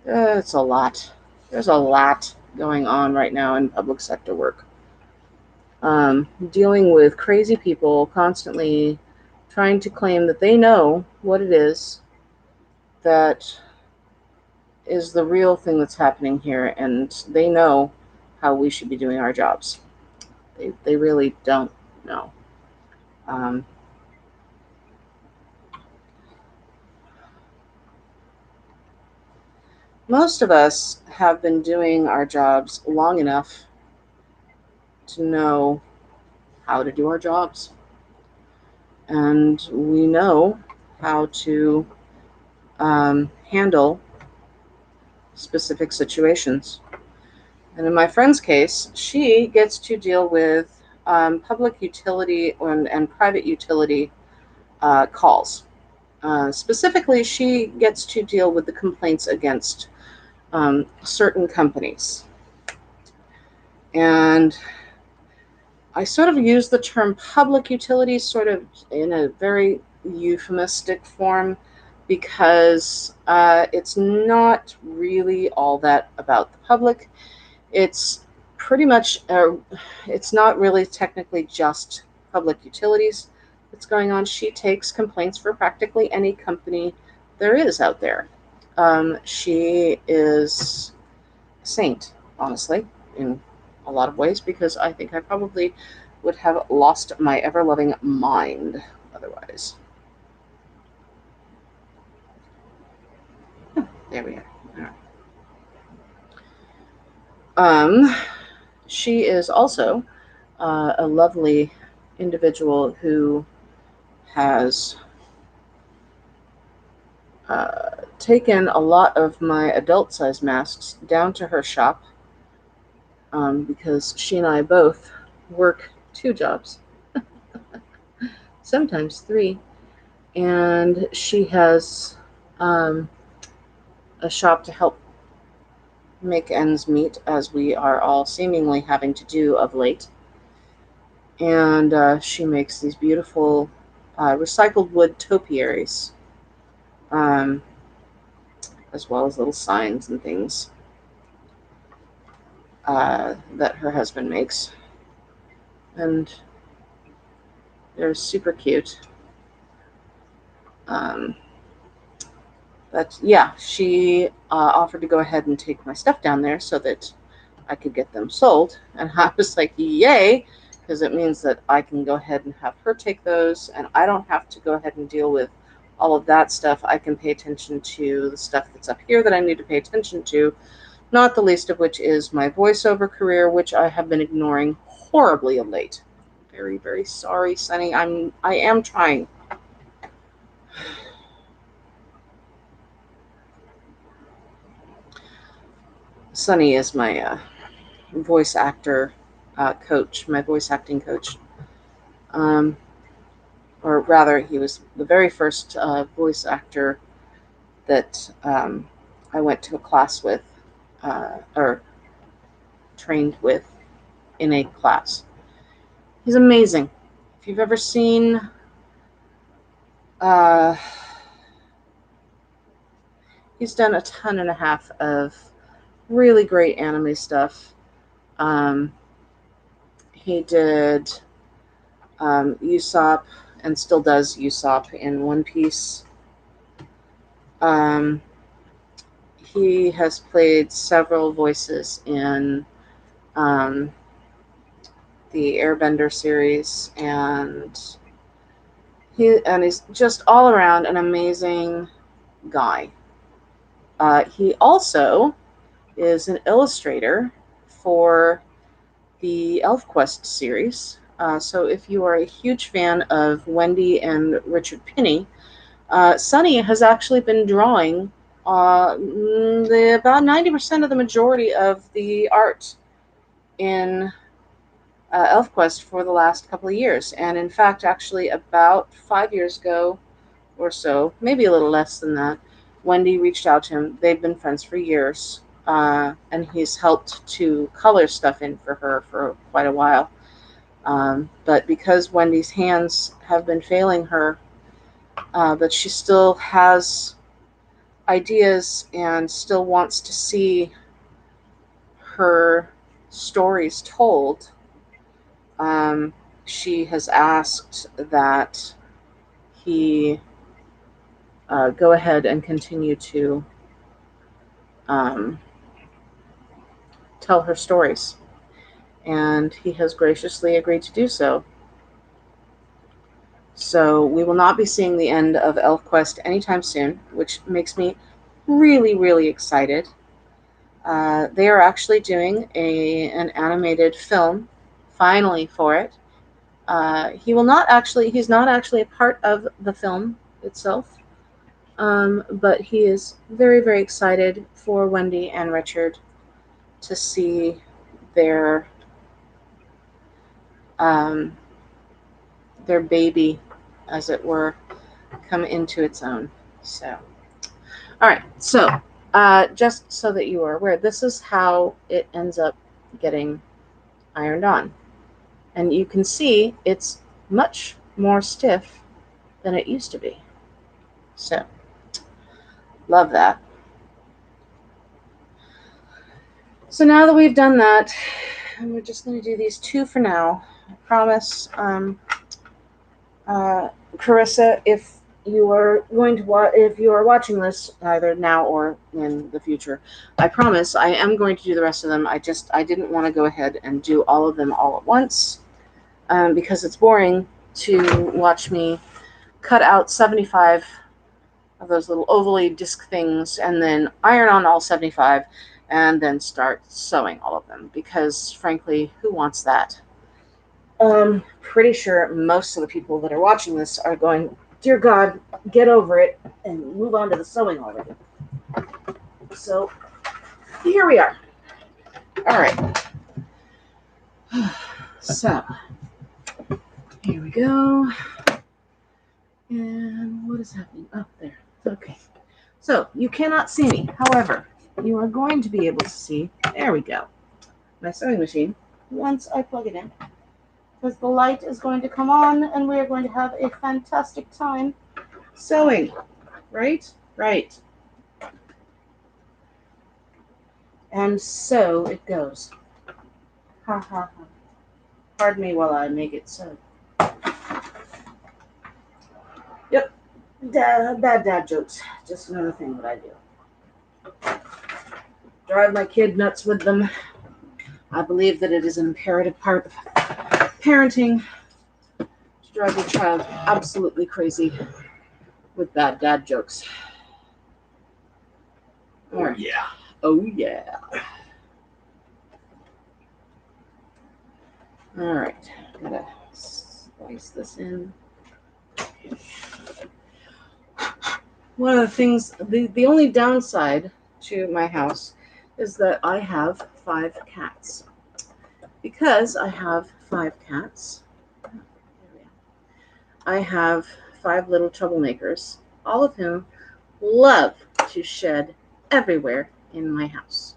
it's a lot. There's a lot going on right now in public sector work. Dealing with crazy people constantly trying to claim that they know what it is that is the real thing that's happening here, and they know how we should be doing our jobs. They really don't know. Most of us have been doing our jobs long enough to know how to do our jobs. And we know how to handle specific situations. And in my friend's case, she gets to deal with public utility and private utility calls. Specifically, she gets to deal with the complaints against certain companies. And I sort of use the term public utilities sort of in a very euphemistic form, because it's not really all that about the public. It's pretty much, it's not really technically just public utilities that's going on. She takes complaints for practically any company there is out there. She is a saint, honestly, in a lot of ways, because I think I probably would have lost my ever loving mind otherwise. There we are. Um, she is also a lovely individual who has taken a lot of my adult size masks down to her shop because she and I both work two jobs, sometimes three, and she has um, a shop to help make ends meet, as we are all seemingly having to do of late. And she makes these beautiful recycled wood topiaries, um, as well as little signs and things that her husband makes. And they're super cute. Um, but yeah, she offered to go ahead and take my stuff down there so that I could get them sold. And I was like, yay, because it means that I can go ahead and have her take those, and I don't have to go ahead and deal with all of that stuff. I can pay attention to the stuff that's up here that I need to pay attention to, not the least of which is my voiceover career, which I have been ignoring horribly of late. Very, very sorry, Sunny. I am trying. Sunny is my voice actor coach, my voice acting coach. Um, or rather, he was the very first voice actor that I went to a class with, or trained with in a class. He's amazing. If you've ever seen, uh, he's done a ton and a half of really great anime stuff. Um, he did Usopp and still does Usopp in One Piece. Um, he has played several voices in um, the Airbender series, and he's just all around an amazing guy. He also is an illustrator for the ElfQuest series. So if you are a huge fan of Wendy and Richard Pinney, Sunny has actually been drawing about 90% of the majority of the art in ElfQuest for the last couple of years. And in fact, actually, about 5 years ago or so, maybe a little less than that, Wendy reached out to him. They've been friends for years, and he's helped to color stuff in for her for quite a while. But because Wendy's hands have been failing her, but she still has ideas and still wants to see her stories told, um, she has asked that he go ahead and continue to um, tell her stories. And he has graciously agreed to do so. So we will not be seeing the end of ElfQuest anytime soon, which makes me really, really excited. They are actually doing an animated film, finally, for it. He's not actually a part of the film itself, but he is very, very excited for Wendy and Richard to see their um, their baby, as it were, come into its own. So, all right. So, just so that you are aware, this is how it ends up getting ironed on, and you can see it's much more stiff than it used to be. So, love that. So now that we've done that, we're just going to do these two for now. I promise, Carissa, if you are going to watch, if you are watching this either now or in the future, I promise I am going to do the rest of them. I didn't want to go ahead and do all of them all at once, because it's boring to watch me cut out 75 of those little ovally disc things and then iron on all 75 and then start sewing all of them, because frankly, who wants that? Pretty sure most of the people that are watching this are going, dear God, get over it and move on to the sewing already. So here we are. All right. So here we go. And what is happening? Oh, there. Okay. So you cannot see me. However, you are going to be able to see, there we go, my sewing machine once I plug it in. Because the light is going to come on and we are going to have a fantastic time sewing. Right? Right. And so it goes. Ha ha ha. Pardon me while I make it so. Yep. Bad dad jokes. Just another thing that I do. Drive my kid nuts with them. I believe that it is an imperative part of parenting to drive your child absolutely crazy with bad dad jokes. All right. Yeah. Oh, yeah. All right. Gotta slice this in. One of the things, the only downside to my house is that I have 5 cats. Because I have 5 cats, I have 5 little troublemakers, all of whom love to shed everywhere in my house.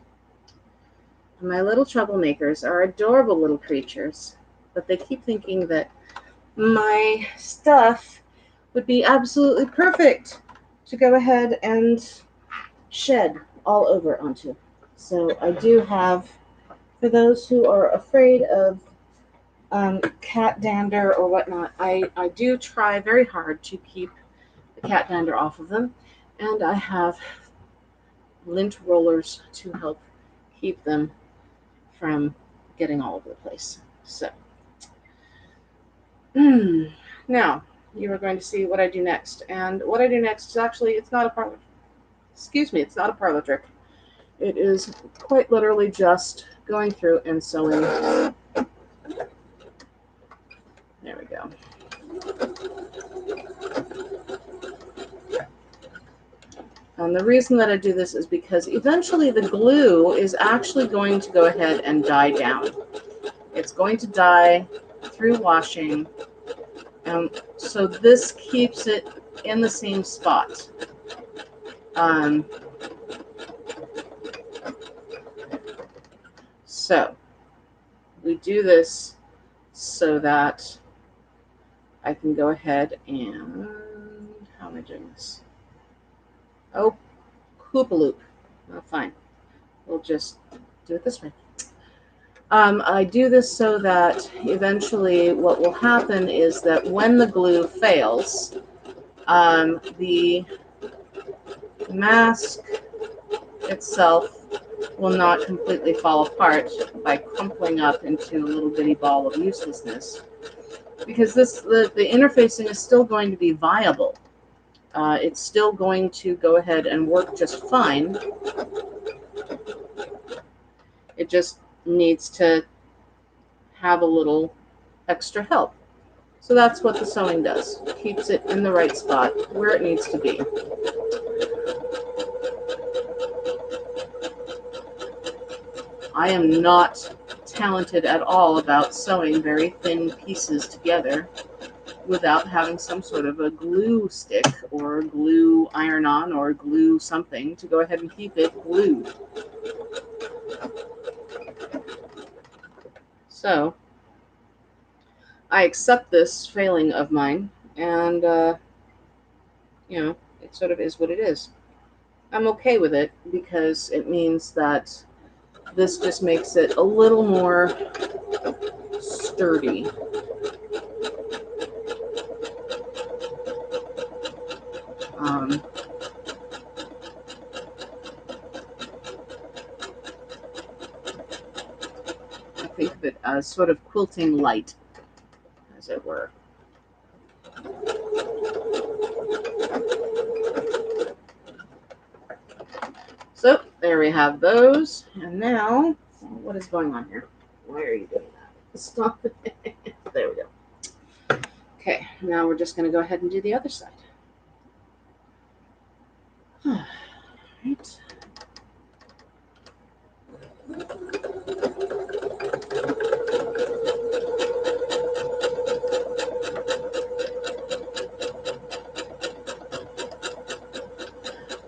My little troublemakers are adorable little creatures, but they keep thinking that my stuff would be absolutely perfect to go ahead and shed all over onto. So I do have, for those who are afraid of cat dander or whatnot, I do try very hard to keep the cat dander off of them, and I have lint rollers to help keep them from getting all over the place. So, now you are going to see what I do next, and what I do next is actually, it's not a parlor. Excuse me, it's not a parlor trick. It is quite literally just going through and sewing. There we go. And the reason that I do this is because eventually the glue is actually going to go ahead and die down. It's going to die through washing, and so this keeps it in the same spot. So we do this so that I can go ahead and, how am I doing this? Oh, hoopaloop. Oh, fine. We'll just do it this way. I do this so that eventually what will happen is that when the glue fails, the mask itself will not completely fall apart by crumpling up into a little bitty ball of uselessness, because the interfacing is still going to be viable. It's still going to go ahead and work just fine. It just needs to have a little extra help. So that's what the sewing does. It keeps it in the right spot where it needs to be. I am not talented at all about sewing very thin pieces together without having some sort of a glue stick or glue iron-on or glue something to go ahead and keep it glued. So I accept this failing of mine, and it sort of is what it is. I'm okay with it because it means that this just makes it a little more sturdy. sort of quilting light, as it were. So there we have those. And now, what is going on here? Why are you doing that? Stop it. There we go. Okay, now we're just going to go ahead and do the other side. All right.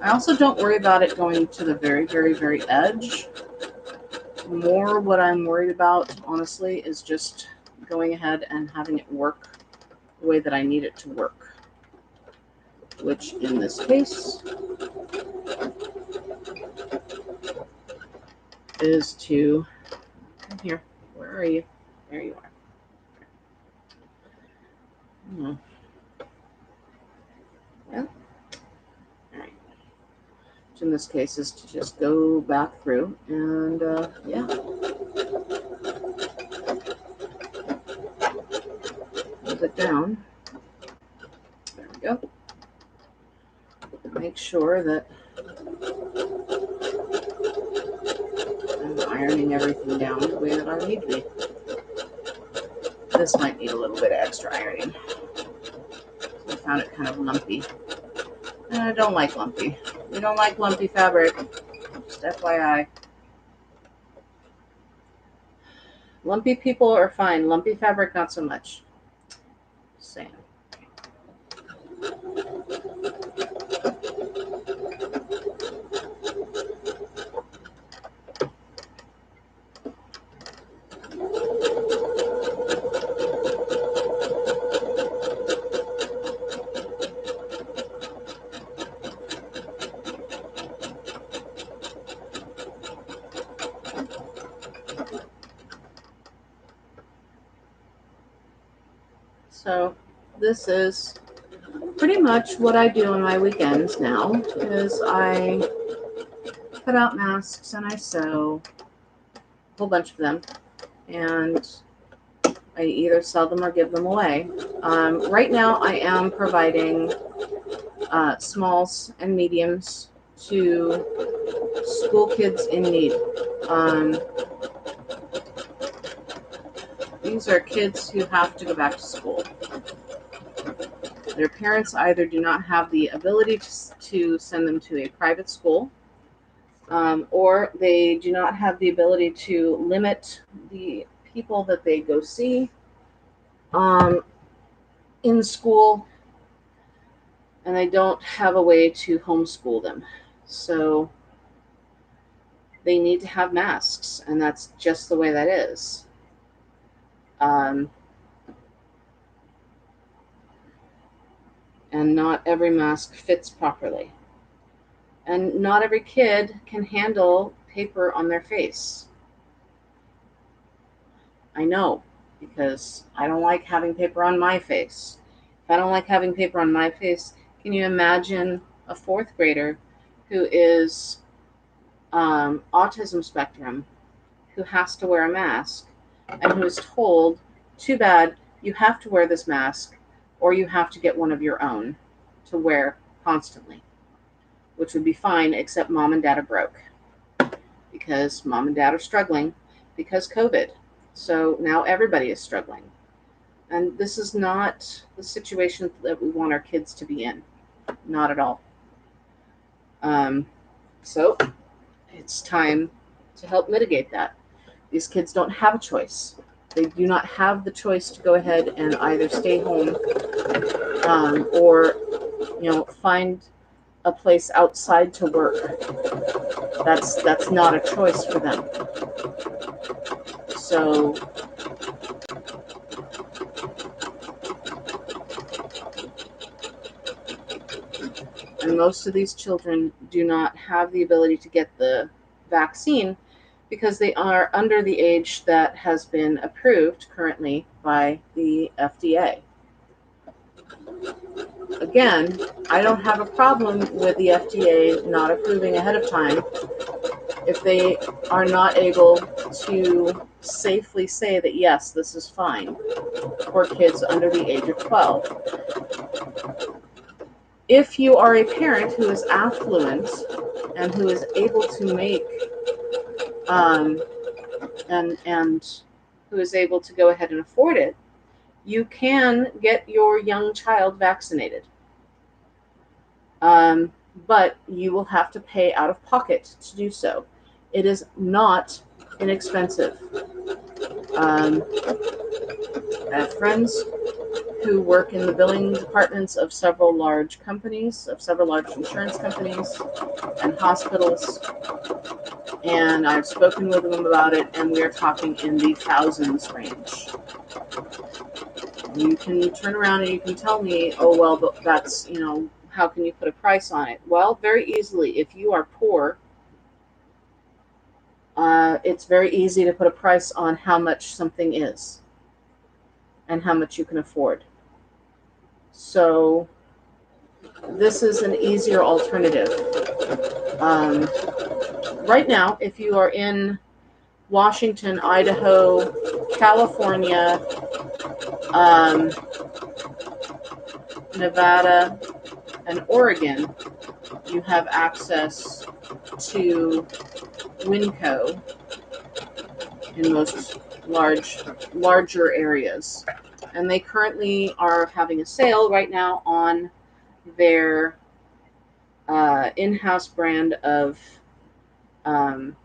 I also don't worry about it going to the very, very, very edge. More what I'm worried about, honestly, is just going ahead and having it work the way that I need it to work. Which, in this case, is to... Come here. Where are you? There you are. Oh. Well, all right. Which in this case is to just go back through and, yeah. Hold it down. There we go. Make sure that I'm ironing everything down the way that I need to be. This might need a little bit of extra ironing. I found it kind of lumpy. And I don't like lumpy. We don't like lumpy fabric. Just FYI. Lumpy people are fine. Lumpy fabric, not so much. Same. So this is pretty much what I do on my weekends now, is I cut out masks and I sew a whole bunch of them, and I either sell them or give them away. Right now I am providing smalls and mediums to school kids in need. These are kids who have to go back to school. Their parents either do not have the ability to send them to a private school, or they do not have the ability to limit the people that they go see in school, and they don't have a way to homeschool them. So they need to have masks, and that's just the way that is. And not every mask fits properly. And not every kid can handle paper on their face. I know, because I don't like having paper on my face. If I don't like having paper on my face, can you imagine a fourth grader who is autism spectrum, who has to wear a mask, and who is told, too bad, you have to wear this mask, or you have to get one of your own to wear constantly, which would be fine, except mom and dad are broke, because mom and dad are struggling because COVID. So now everybody is struggling. And this is not the situation that we want our kids to be in. Not at all. So it's time to help mitigate that. These kids don't have a choice. They do not have the choice to go ahead and either stay home or, find a place outside to work. That's not a choice for them. So and most of these children do not have the ability to get the vaccine because they are under the age that has been approved currently by the FDA. Again, I don't have a problem with the FDA not approving ahead of time if they are not able to safely say that, yes, this is fine for kids under the age of 12. If you are a parent who is affluent and who is able to make and who is able to go ahead and afford it, you can get your young child vaccinated. But you will have to pay out of pocket to do so. It is not inexpensive. I have friends who work in the billing departments of several large companies, of several large insurance companies and hospitals, and I've spoken with them about it, and we are talking in the thousands range. You can turn around and you can tell me, oh, well, but that's, how can you put a price on it? Well, very easily. If you are poor, it's very easy to put a price on how much something is and how much you can afford. So this is an easier alternative. Right now, if you are in Washington, Idaho, California, Nevada, and Oregon, you have access to Winco in most larger areas. And they currently are having a sale right now on their in-house brand of hand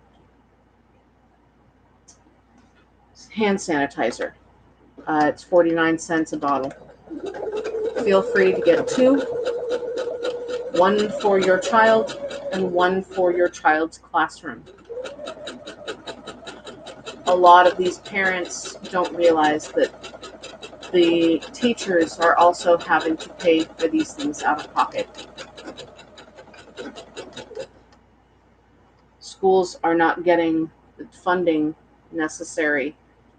sanitizer. It's 49 cents a bottle. Feel free to get two, one for your child and one for your child's classroom. A lot of these parents don't realize that the teachers are also having to pay for these things out of pocket. Schools are not getting the funding necessary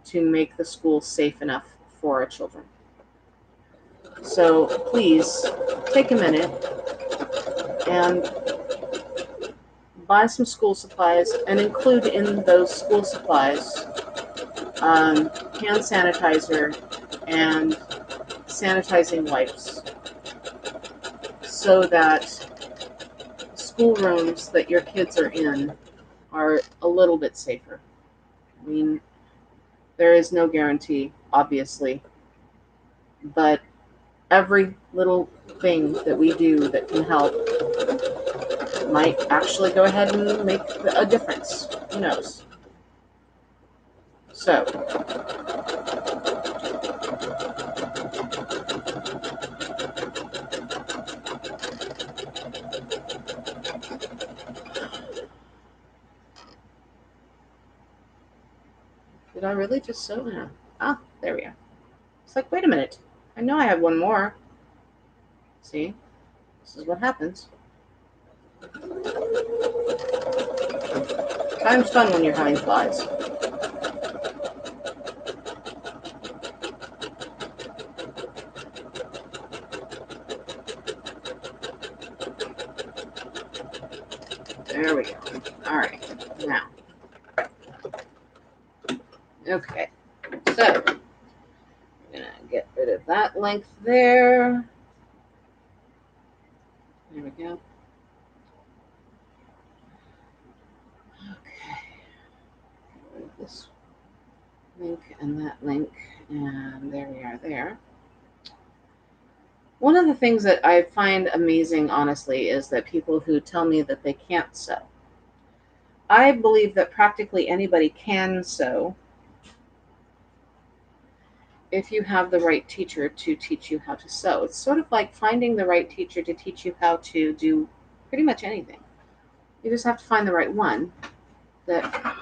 to make the school safe enough for our children. So please take a minute and buy some school supplies and include in those school supplies hand sanitizer and sanitizing wipes, so that schoolrooms that your kids are in are a little bit safer. I mean, there is no guarantee, obviously, but every little thing that we do that can help might actually go ahead and make a difference. Who knows? So, did I really just sew now? Ah, there we go. It's like, wait a minute. I know I have one more. See? This is what happens. Time's fun when you're having flies. There we go. All right. Now. Okay. So, I'm going to get rid of that length there. There we go. Okay. Get rid of this link and that link. And there we are there. One of the things that I find amazing, honestly, is that people who tell me that they can't sew. I believe that practically anybody can sew if you have the right teacher to teach you how to sew. It's sort of like finding the right teacher to teach you how to do pretty much anything. You just have to find the right one that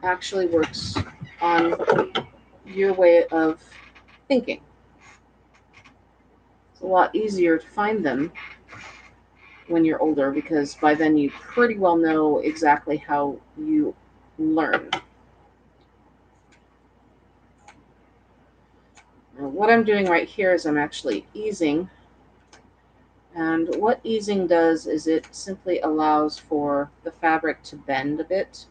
actually works on your way of thinking. It's a lot easier to find them when you're older, because by then you pretty well know exactly how you learn. Now, what I'm doing right here is I'm actually easing And what easing does is it simply allows for the fabric to bend a bit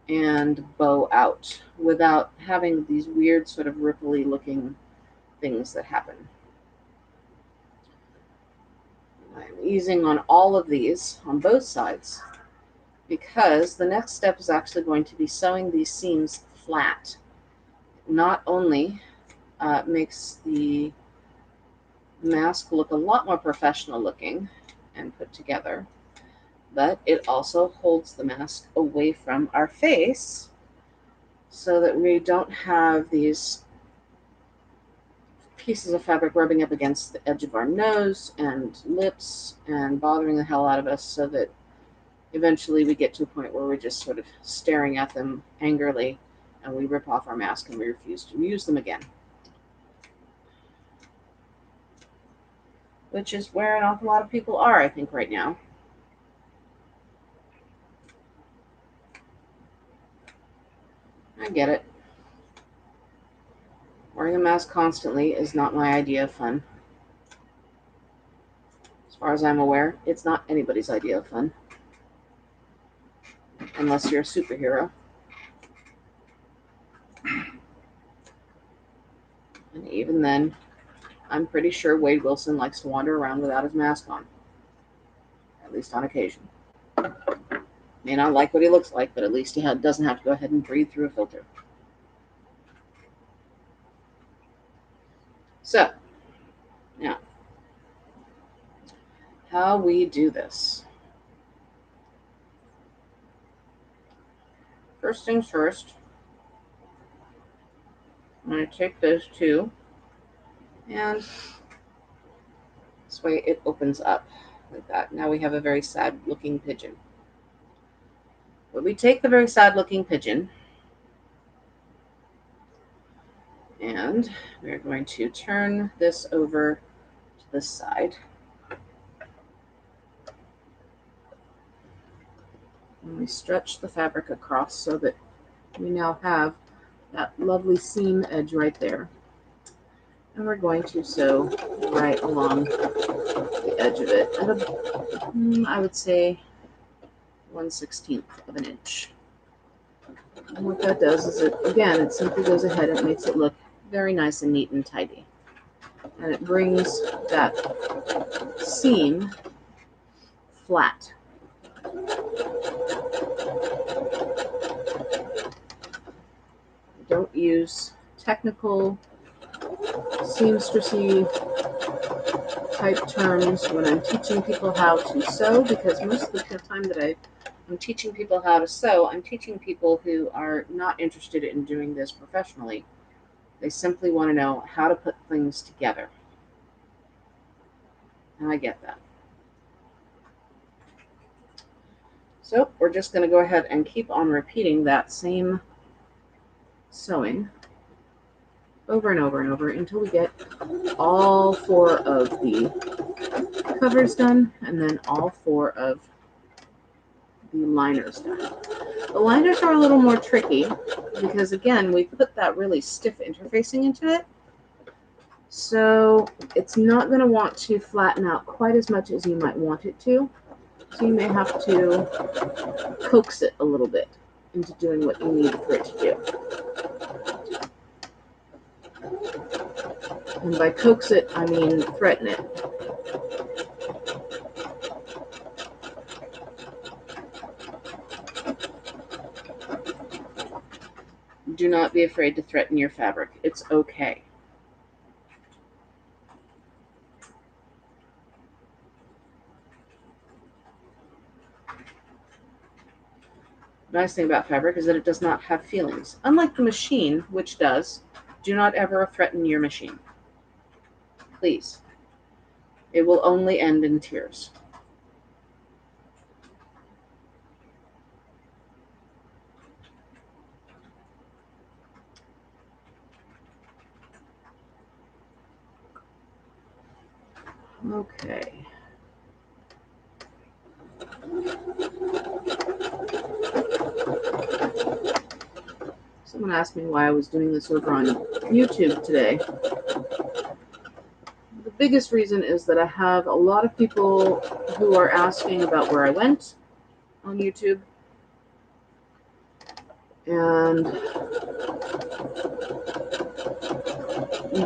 and bow out without having these weird sort of ripply looking things that happen. I'm easing on all of these on both sides because the next step is actually going to be sewing these seams flat. Not only makes the mask look a lot more professional looking and put together, but it also holds the mask away from our face so that we don't have these pieces of fabric rubbing up against the edge of our nose and lips and bothering the hell out of us, so that eventually we get to a point where we're just sort of staring at them angrily and we rip off our mask and we refuse to use them again. Which is where an awful lot of people are, I think, right now. I get it. Wearing a mask constantly is not my idea of fun. As far as I'm aware, it's not anybody's idea of fun. Unless you're a superhero. And even then, I'm pretty sure Wade Wilson likes to wander around without his mask on. At least on occasion. May not like what he looks like, but at least he doesn't have to go ahead and breathe through a filter. So, now, how we do this. First things first, I'm going to take those two, and this way it opens up like that. Now we have a very sad looking pigeon. But we take the very sad looking pigeon, and we're going to turn this over to this side. And we stretch the fabric across so that we now have that lovely seam edge right there. And we're going to sew right along the edge of it at I would say 1/16 of an inch. And what that does is it simply goes ahead and makes it look very nice and neat and tidy. And it brings that seam flat. Don't use technical seamstressy type terms when I'm teaching people how to sew, because most of the time that I'm teaching people how to sew, I'm teaching people who are not interested in doing this professionally. They simply want to know how to put things together. And I get that. So we're just going to go ahead and keep on repeating that same sewing over and over and over until we get all 4 of the covers done, and then all 4 of the liners done. The liners are a little more tricky because, again, we put that really stiff interfacing into it. So it's not going to want to flatten out quite as much as you might want it to. So you may have to coax it a little bit into doing what you need for it to do. And by coax it, I mean threaten it. Do not be afraid to threaten your fabric. It's okay. The nice thing about fabric is that it does not have feelings. Unlike the machine, which does, do not ever threaten your machine. Please. It will only end in tears. Okay. Someone asked me why I was doing this over on YouTube today. The biggest reason is that I have a lot of people who are asking about where I went on YouTube, and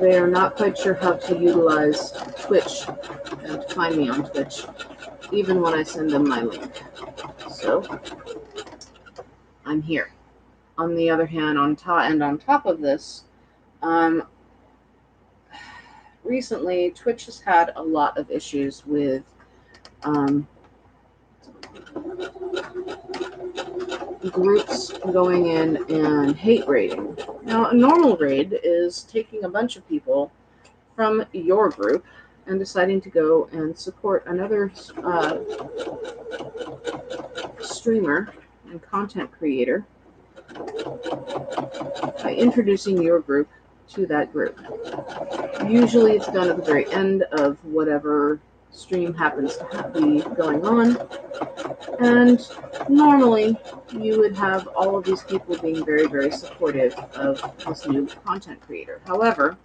they are not quite sure how to utilize Twitch and to find me on Twitch, even when I send them my link. So I'm here. On the other hand, on top of this, recently Twitch has had a lot of issues with groups going in and hate raiding. Now, a normal raid is taking a bunch of people from your group and deciding to go and support another streamer and content creator by introducing your group to that group. Usually it's done at the very end of whatever stream happens to be going on, and normally you would have all of these people being very, very supportive of this new content creator. However,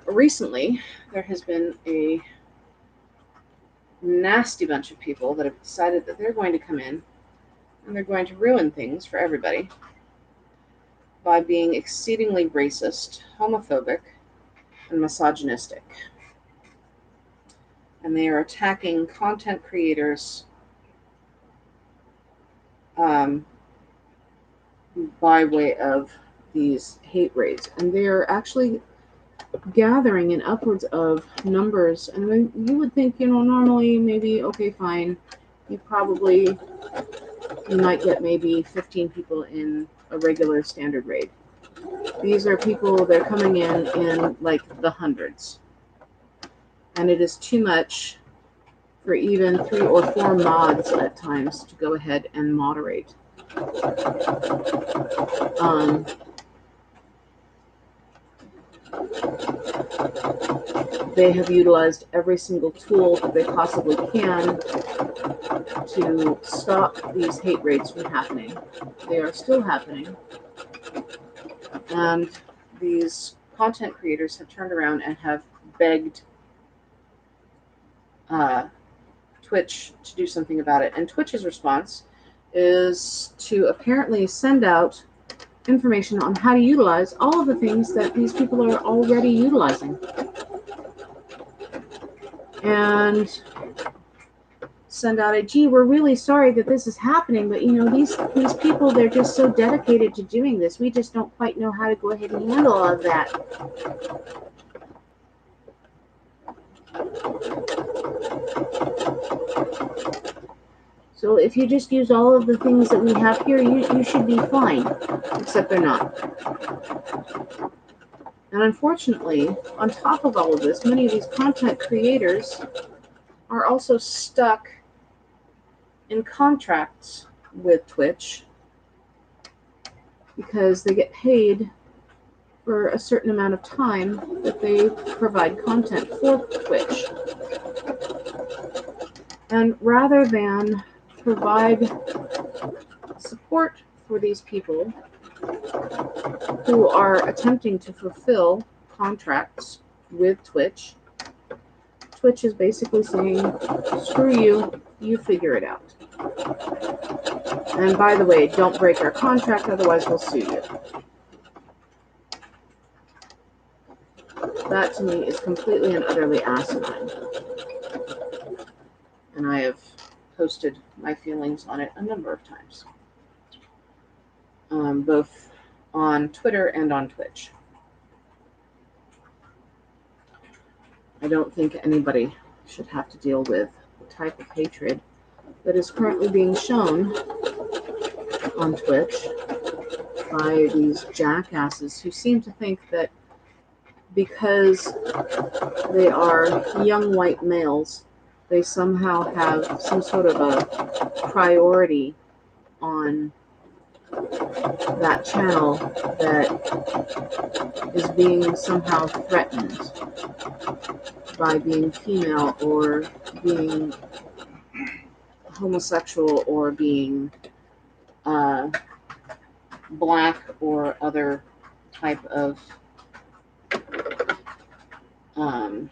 recently there has been a nasty bunch of people that have decided that they're going to come in and they're going to ruin things for everybody by being exceedingly racist, homophobic, and misogynistic. And they are attacking content creators by way of these hate raids. And they are actually gathering in upwards of numbers. And you would think, normally maybe, okay, fine, you might get maybe 15 people in a regular standard raid. These are people, they're coming in like the hundreds. And it is too much for even 3 or 4 mods at times to go ahead and moderate. They have utilized every single tool that they possibly can to stop these hate raids from happening. They are still happening. And these content creators have turned around and have begged Twitch to do something about it. And Twitch's response is to apparently send out information on how to utilize all of the things that these people are already utilizing. And send out gee, we're really sorry that this is happening, but these people, they're just so dedicated to doing this. We just don't quite know how to go ahead and handle all of that. So if you just use all of the things that we have here, you should be fine. Except they're not. And unfortunately, on top of all of this, many of these content creators are also stuck in contracts with Twitch because they get paid for a certain amount of time that they provide content for Twitch. And rather than provide support for these people who are attempting to fulfill contracts with Twitch, Twitch is basically saying, screw you, you figure it out. And by the way, don't break our contract, otherwise we'll sue you. That to me is completely and utterly asinine. And I have posted my feelings on it a number of times. Both on Twitter and on Twitch. I don't think anybody should have to deal with the type of hatred that is currently being shown on Twitch by these jackasses who seem to think that because they are young white males, they somehow have some sort of a priority on that channel that is being somehow threatened by being female or being homosexual or being black or other type of BIPOC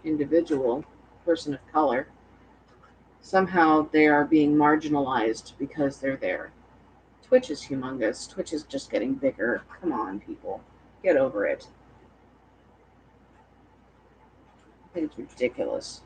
individual, person of color, somehow they are being marginalized because they're there. Twitch is humongous. Twitch is just getting bigger. Come on, people. Get over it. I think it's ridiculous.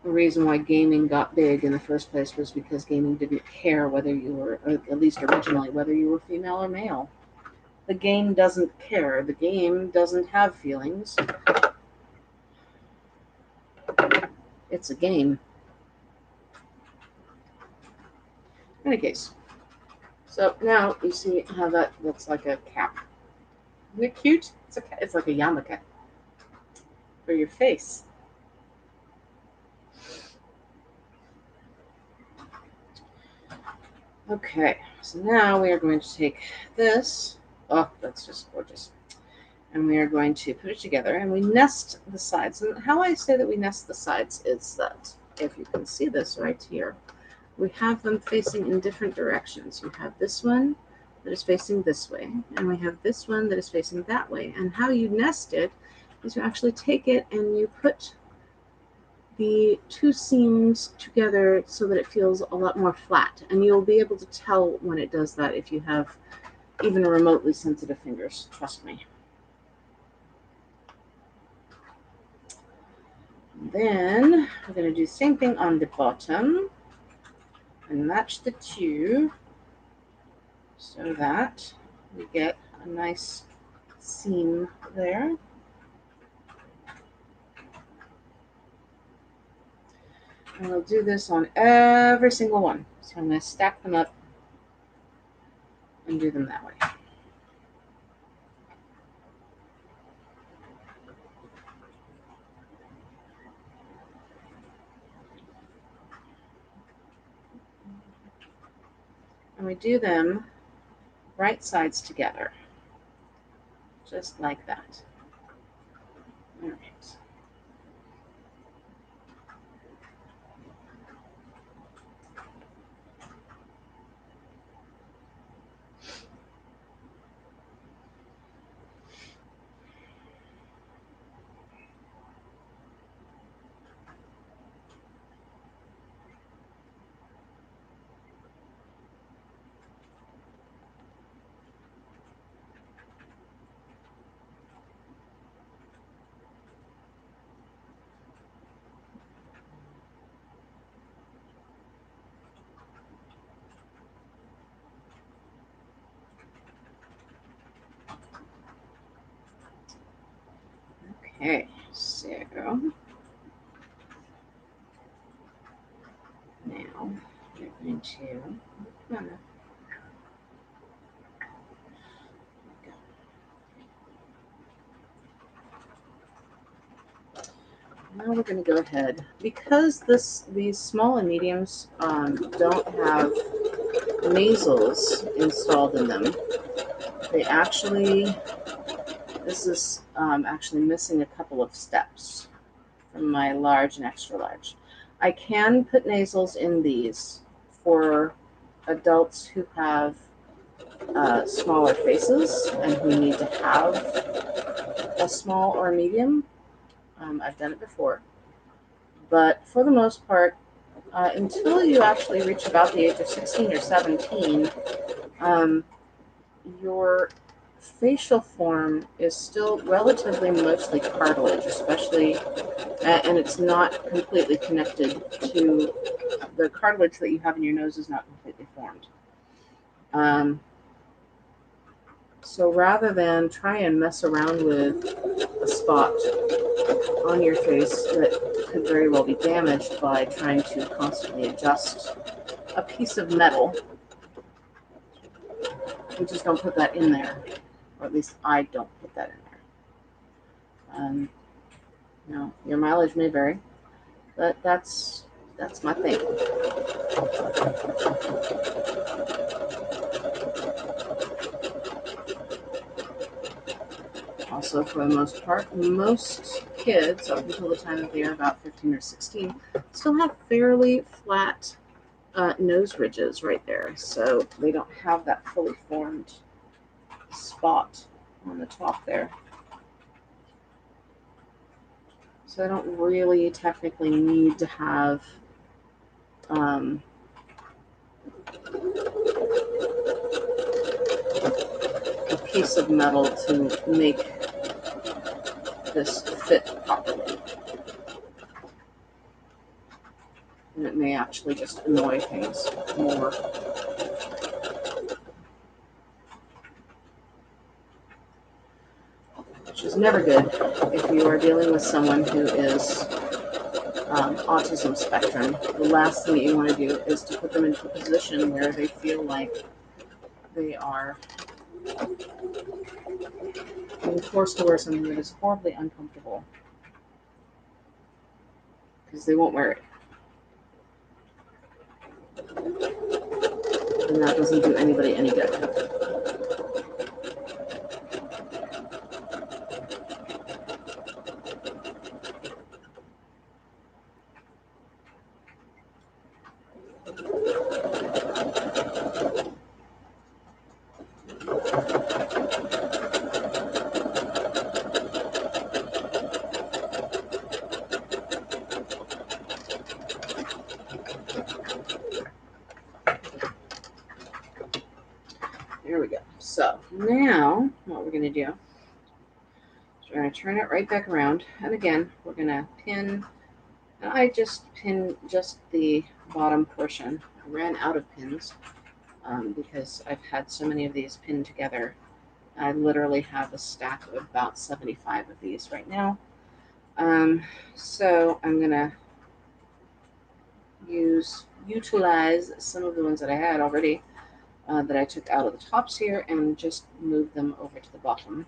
The reason why gaming got big in the first place was because gaming didn't care whether you were, or at least originally, whether you were female or male. The game doesn't care. The game doesn't have feelings. It's a game. In any case, so now you see how that looks like a cap. Isn't it cute? It's like a yarmulke for your face. Okay, so now we are going to take this. Oh, that's just gorgeous. And we are going to put it together and we nest the sides. And how I say that we nest the sides is that if you can see this right here, we have them facing in different directions. You have this one that is facing this way, and we have this one that is facing that way. And how you nest it is you actually take it and you put the two seams together so that it feels a lot more flat. And you'll be able to tell when it does that if you have even remotely sensitive fingers. Trust me. Then we're going to do the same thing on the bottom and match the two so that we get a nice seam there. And we'll do this on every single one. So I'm going to stack them up and do them that way. And we do them right sides together, just like that. All right. Okay, so now we're going to now we're going to go ahead because these small and mediums don't have nasals installed in them. They actually this is actually missing a couple of steps from my large and extra large. I can put nasals in these for adults who have smaller faces and who need to have a small or a medium. I've done it before. But for the most part, until you actually reach about the age of 16 or 17, your facial form is still relatively mostly cartilage, especially, and it's not completely connected to the cartilage that you have in your nose is not completely formed. So rather than try and mess around with a spot on your face that could very well be damaged by trying to constantly adjust a piece of metal, we just don't put that in there, or at least I don't put that in there. No, your mileage may vary, but that's my thing. Also, for the most part, most kids, up until the time that they are about 15 or 16, still have fairly flat nose ridges right there. So they don't have that fully formed spot on the top there. So I don't really technically need to have a piece of metal to make this fit properly. And it may actually just annoy things more. Which is never good if you are dealing with someone who is autism spectrum. The last thing that you want to do is to put them into a position where they feel like they are being forced to wear something that is horribly uncomfortable, because they won't wear it. And that doesn't do anybody any good. There we go. So now what we're going to do is we're going to turn it right back around. And again, we're going to pin. And I just pin just the bottom portion. I ran out of pins because I've had so many of these pinned together. I literally have a stack of about 75 of these right now. So I'm going to utilize some of the ones that I had already that I took out of the tops here and just move them over to the bottom.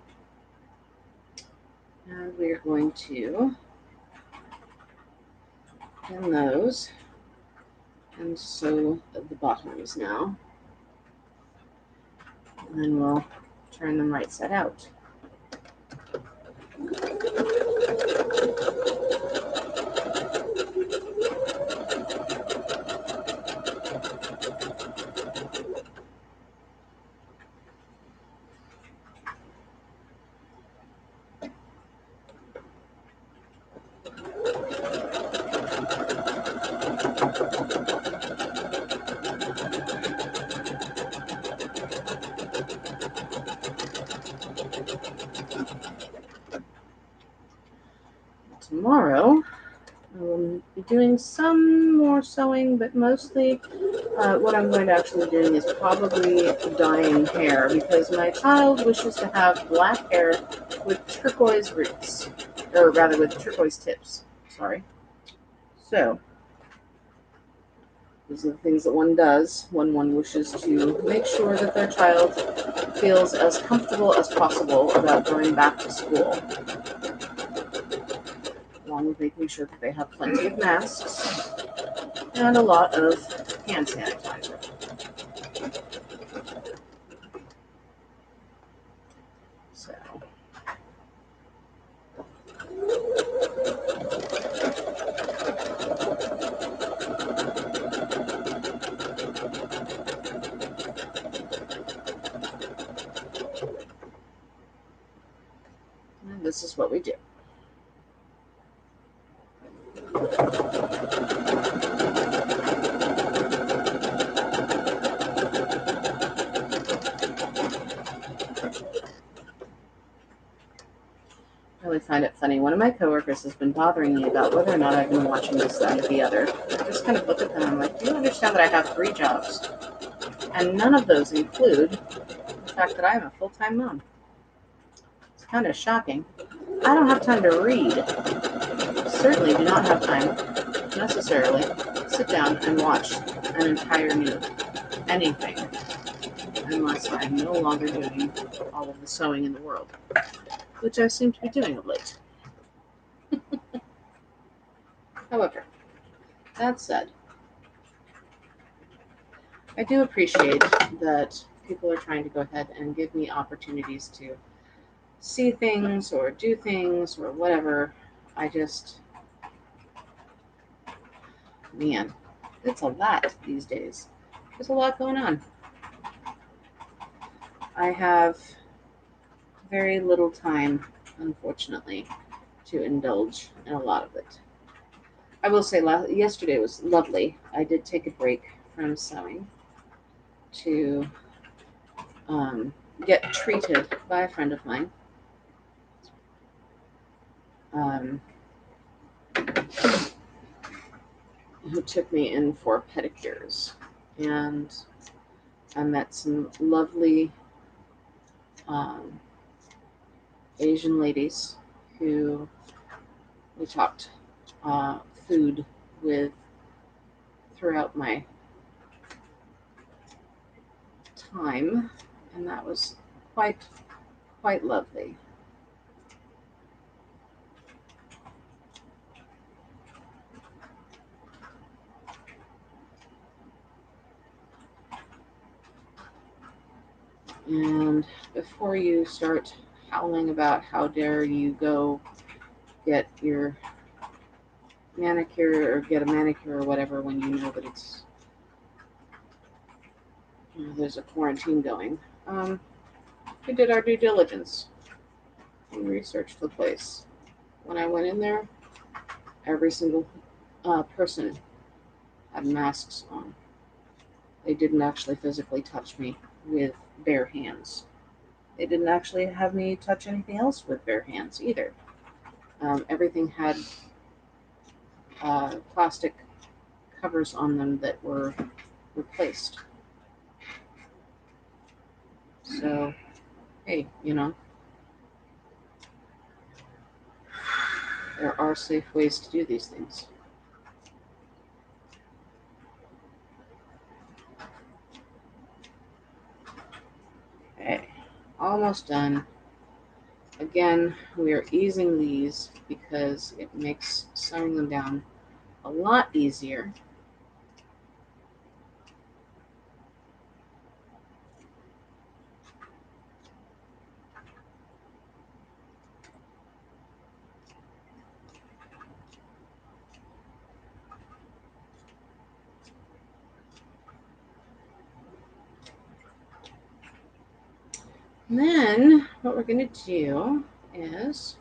And we're going to pin those and sew the bottoms now. And then we'll turn them right side out. Tomorrow, I will be doing some more sewing, but mostly what I'm going to actually be doing is probably dyeing hair, because my child wishes to have black hair with turquoise roots, or rather with turquoise tips. Sorry. So, these are the things that one does when one wishes to make sure that their child feels as comfortable as possible about going back to school, along with making sure that they have plenty of masks and a lot of hand sanitizer. So, and this is what we do. I really find it funny. One of my coworkers has been bothering me about whether or not I've been watching this, that, or the other. I just kind of look at them and I'm like, do you understand that I have 3 jobs? And none of those include the fact that I am a full-time mom. It's kind of shocking. I don't have time to read. Certainly do not have time necessarily sit down and watch an entire new anything unless I'm no longer doing all of the sewing in the world, which I seem to be doing of late. However, that said, I do appreciate that people are trying to go ahead and give me opportunities to see things or do things or whatever I just, man, it's a lot these days. There's a lot going on. I have very little time, unfortunately, to indulge in a lot of it. I will say, yesterday was lovely. I did take a break from sewing to um, get treated by a friend of mine. Um, who took me in for pedicures. And I met some lovely um, Asian ladies who we talked food with throughout my time, and that was quite quite lovely. And before you start howling about how dare you go get your manicure or get a manicure or whatever when you know that it's there's a quarantine going. We did our due diligence. We researched the place. When I went in there, every single person had masks on. They didn't actually physically touch me with bare hands. They didn't actually have me touch anything else with bare hands either. Everything had plastic covers on them that were replaced. So, hey, there are safe ways to do these things. Okay, almost done. Again, we are easing these because it makes sewing them down a lot easier. And then what we're going to do is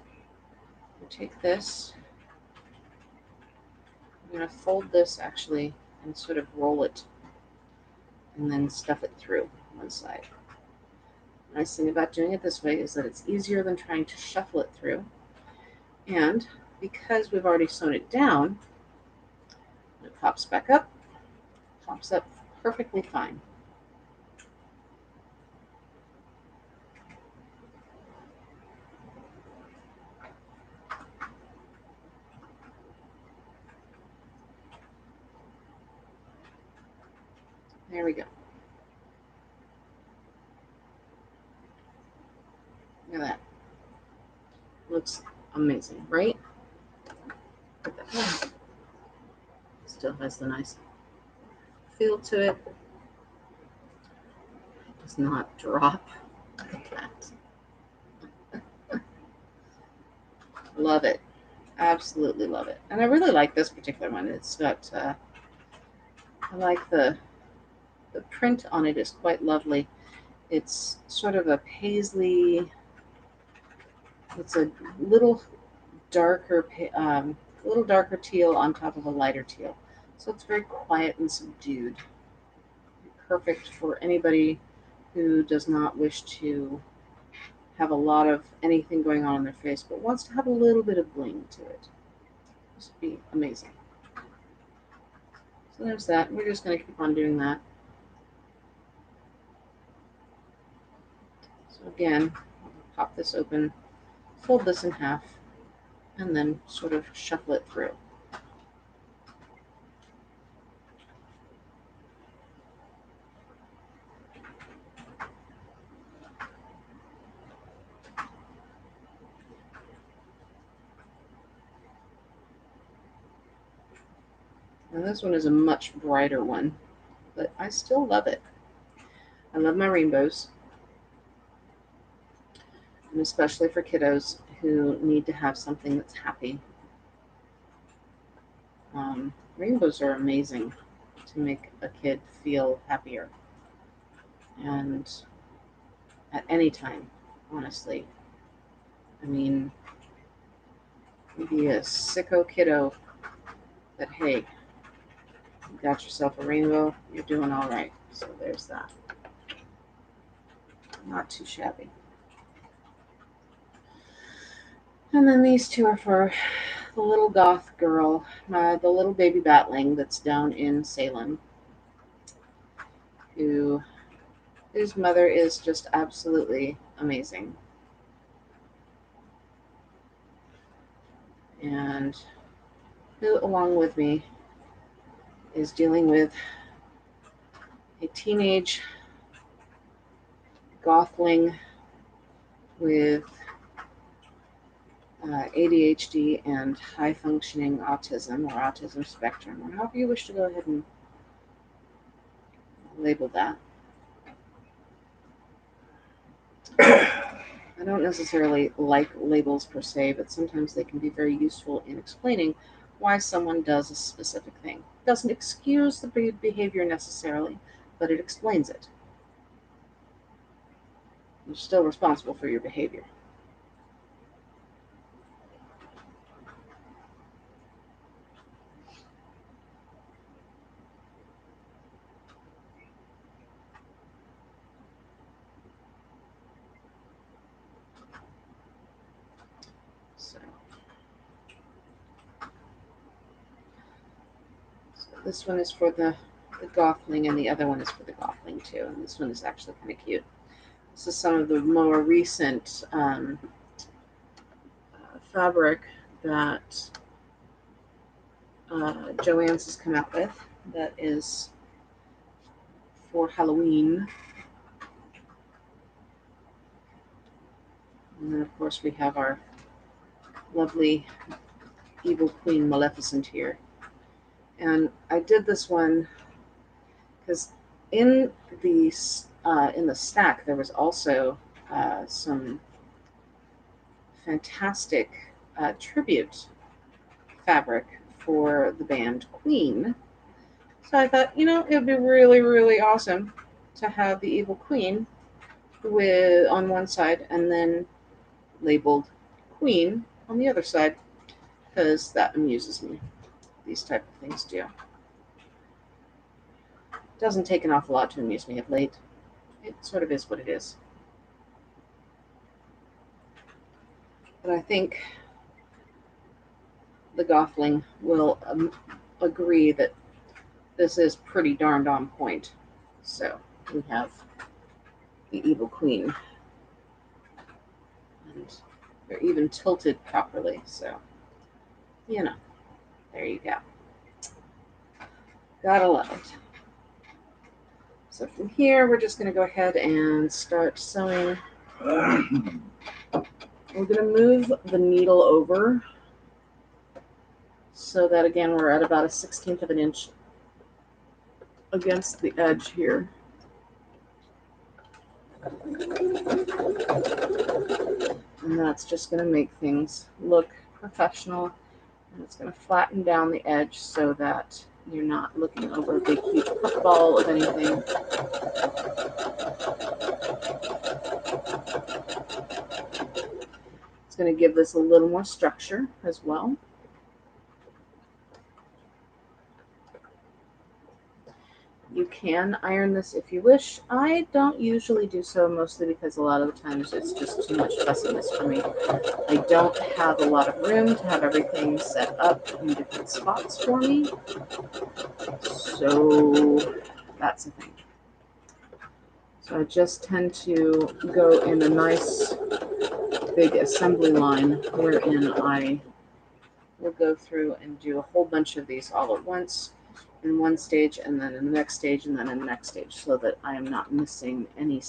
take this, I'm going to fold this actually and sort of roll it and then stuff it through one side. The nice thing about doing it this way is that it's easier than trying to shuffle it through. And because we've already sewn it down, it pops back up, pops up perfectly fine. There we go. Look at that. Looks amazing, right? Still has the nice feel to it. Does not drop. Look at that. Love it. Absolutely love it. And I really like this particular one. It's got, I like the print on it is quite lovely. It's sort of a paisley, it's a little darker, little darker teal on top of a lighter teal. So it's very quiet and subdued. Perfect for anybody who does not wish to have a lot of anything going on in their face, but wants to have a little bit of bling to it. This would be amazing. So there's that. We're just going to keep on doing that. So again, pop this open, fold this in half, and then sort of shuffle it through. And this one is a much brighter one, but I still love it. I love my rainbows, and especially for kiddos who need to have something that's happy. Rainbows are amazing to make a kid feel happier, and at any time, honestly. I mean, be a sicko kiddo, but hey, you got yourself a rainbow, you're doing all right. So there's that. Not too shabby. And then these two are for the little goth girl, the little baby batling that's down in Salem, who whose mother is just absolutely amazing. And who, along with me, is dealing with a teenage gothling with ADHD and high functioning autism or autism spectrum, or however you wish to go ahead and label that. I don't necessarily like labels per se, but sometimes they can be very useful in explaining why someone does a specific thing. It doesn't excuse the behavior necessarily, but it explains it. You're still responsible for your behavior. So this one is for the gothling, and the other one is for the gothling too. And this one is actually kind of cute. This is some of the more recent fabric that Joann's has come out with that is for Halloween. And then, of course, we have our lovely evil queen Maleficent here. And I did this one because in the stack there was also some fantastic tribute fabric for the band Queen. So I thought, it would be really, really awesome to have the evil queen with on one side and then labeled Queen on the other side, because that amuses me. These type of things do. It doesn't take an awful lot to amuse me of late. It sort of is what it is. But I think the Gothling will agree that this is pretty darned on point. So we have the evil queen, and they're even tilted properly. So, there you go. Gotta love it. So from here, we're just going to go ahead and start sewing. We're going to move the needle over so that, again, we're at about a 1/16 of an inch against the edge here. And that's just going to make things look professional. And it's going to flatten down the edge so that you're not looking over a big, huge puffball of anything. It's going to give this a little more structure as well. You can iron this if you wish. I don't usually do so, mostly because a lot of the times it's just too much fussiness for me. I don't have a lot of room to have everything set up in different spots for me. So that's the thing. So I just tend to go in a nice big assembly line wherein I will go through and do a whole bunch of these all at once in one stage, and then in the next stage, and then in the next stage, so that I am not missing any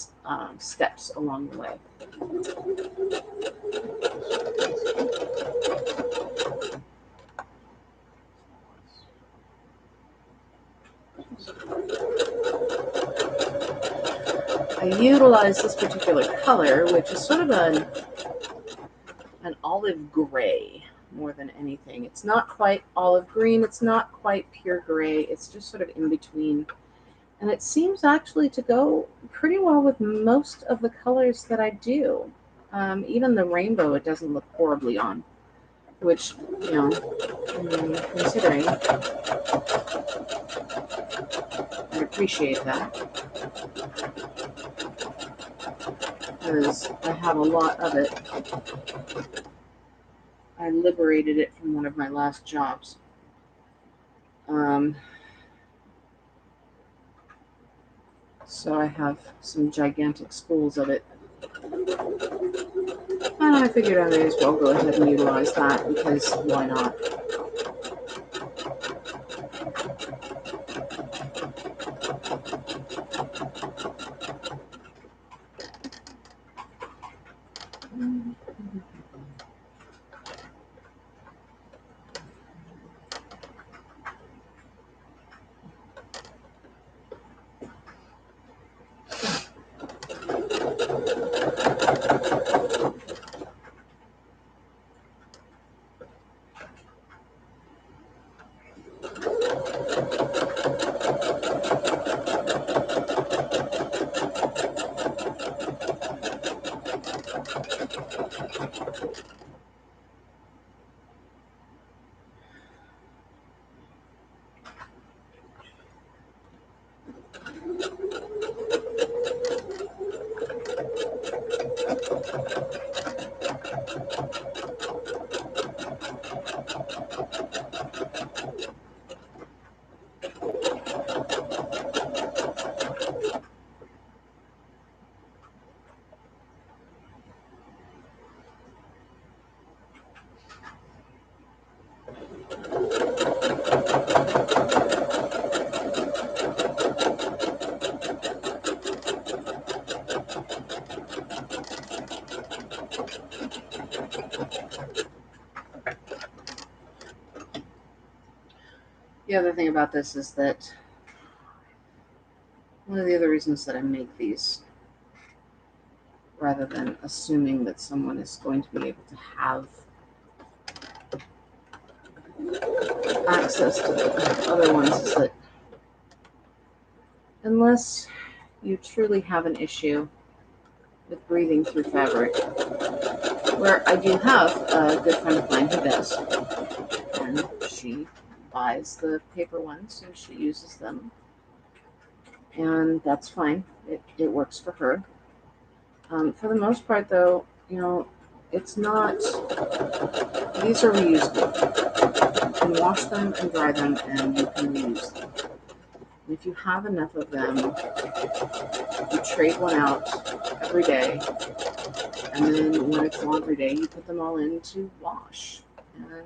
steps along the way. I utilize this particular color, which is sort of an olive gray. more than anything. It's not quite olive green, it's not quite pure gray, it's just sort of in between. And it seems actually to go pretty well with most of the colors that I do. Even the rainbow, it doesn't look horribly on, which, considering, I'd appreciate that because I have a lot of it. I liberated it from one of my last jobs. So I have some gigantic spools of it. And I figured I may as well go ahead and utilize that because why not? The other thing about this is that one of the other reasons that I make these, rather than assuming that someone is going to be able to have access to the other ones, is that unless you truly have an issue with breathing through fabric, where I do have a good friend of mine who does, and she buys the paper ones and she uses them, and that's fine. It works for her. For the most part, though, it's not. These are reusable. You can wash them and dry them, and you can reuse them. And if you have enough of them, you trade one out every day, and then when it's laundry day, you put them all in to wash, and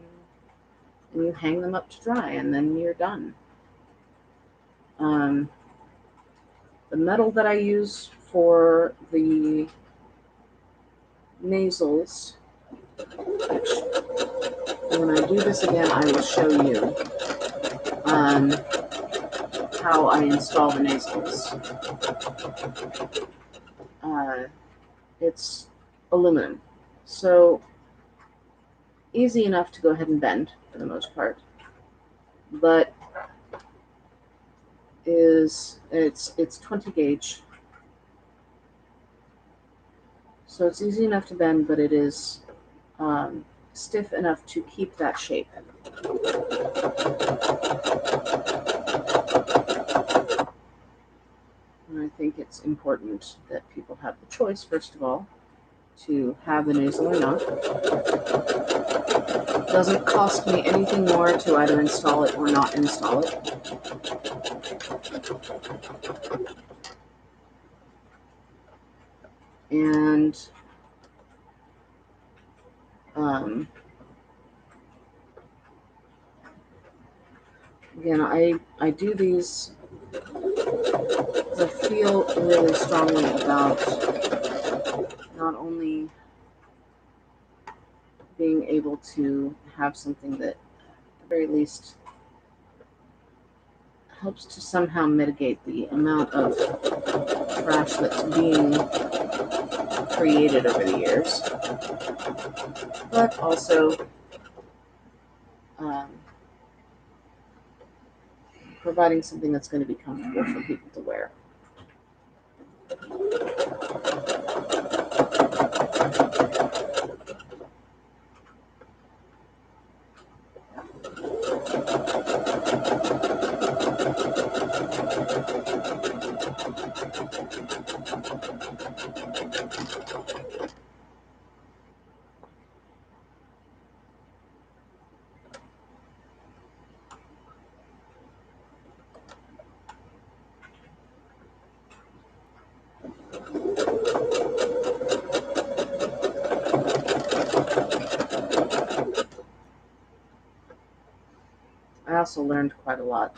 you hang them up to dry, and then you're done. The metal that I use for the nasals, which when I do this again, I will show you how I install the nasals. It's aluminum, so easy enough to go ahead and bend for the most part, but it's 20 gauge, so it's easy enough to bend, but it is stiff enough to keep that shape. And I think it's important that people have the choice, first of all, to have the nasal or not. It doesn't cost me anything more to either install it or not install it. And again, I do these because I feel really strongly about not only being able to have something that, at the very least, helps to somehow mitigate the amount of trash that's being created over the years, but also um, providing something that's going to be comfortable for people to wear. I also learned quite a lot.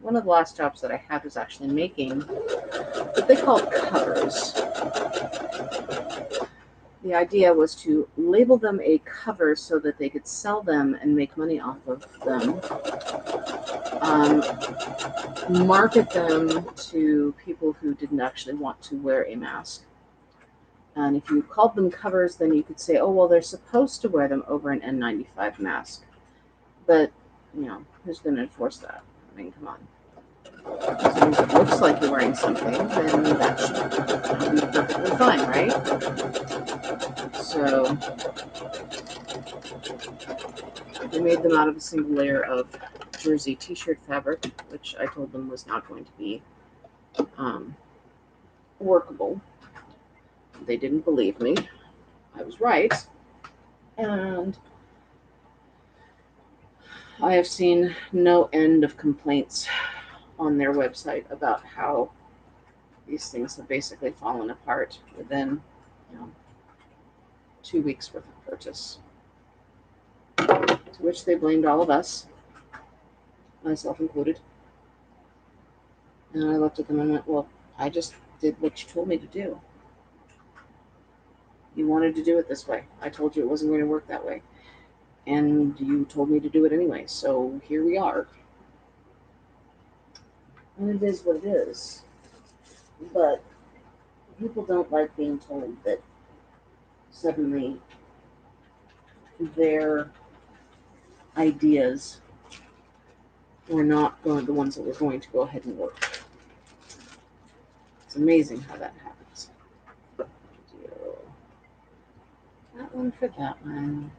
One of the last jobs that I had was actually making what they called covers. The idea was to label them a cover so that they could sell them and make money off of them, market them to people who didn't actually want to wear a mask. And if you called them covers, then you could say, oh, well, they're supposed to wear them over an N95 mask. But, who's going to enforce that? I mean, come on. As long as it looks like you're wearing something, then that should be perfectly fine, right? So they made them out of a single layer of jersey t-shirt fabric, which I told them was not going to be workable. They didn't believe me. I was right. And I have seen no end of complaints on their website about how these things have basically fallen apart within 2 weeks worth of purchase. To which they blamed all of us, myself included. And I looked at them and went, well, I just did what you told me to do. You wanted to do it this way. I told you it wasn't going to work that way. And you told me to do it anyway. So here we are. And it is what it is. But people don't like being told that suddenly their ideas were not the ones that were going to go ahead and work. It's amazing how that happens. That one for that one.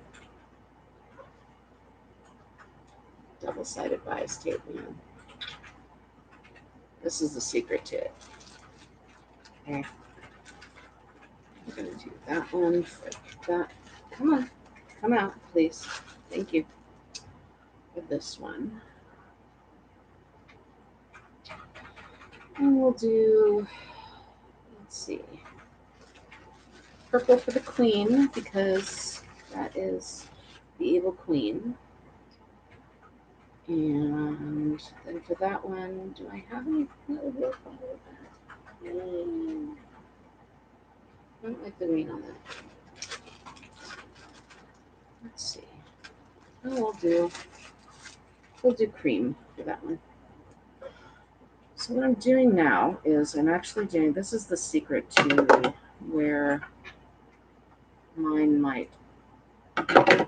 Double-sided bias tape, man. This is the secret to it. Okay. I'm going to do that one for that. Come on. Come out, please. Thank you. For this one. And we'll do, let's see, purple for the queen, because that is the evil queen. And then for that one, do I have anything that would work on that? I don't like the green on that. Let's see. Oh, we'll do cream for that one. So what I'm doing now is I'm actually doing, this is the secret to where mine might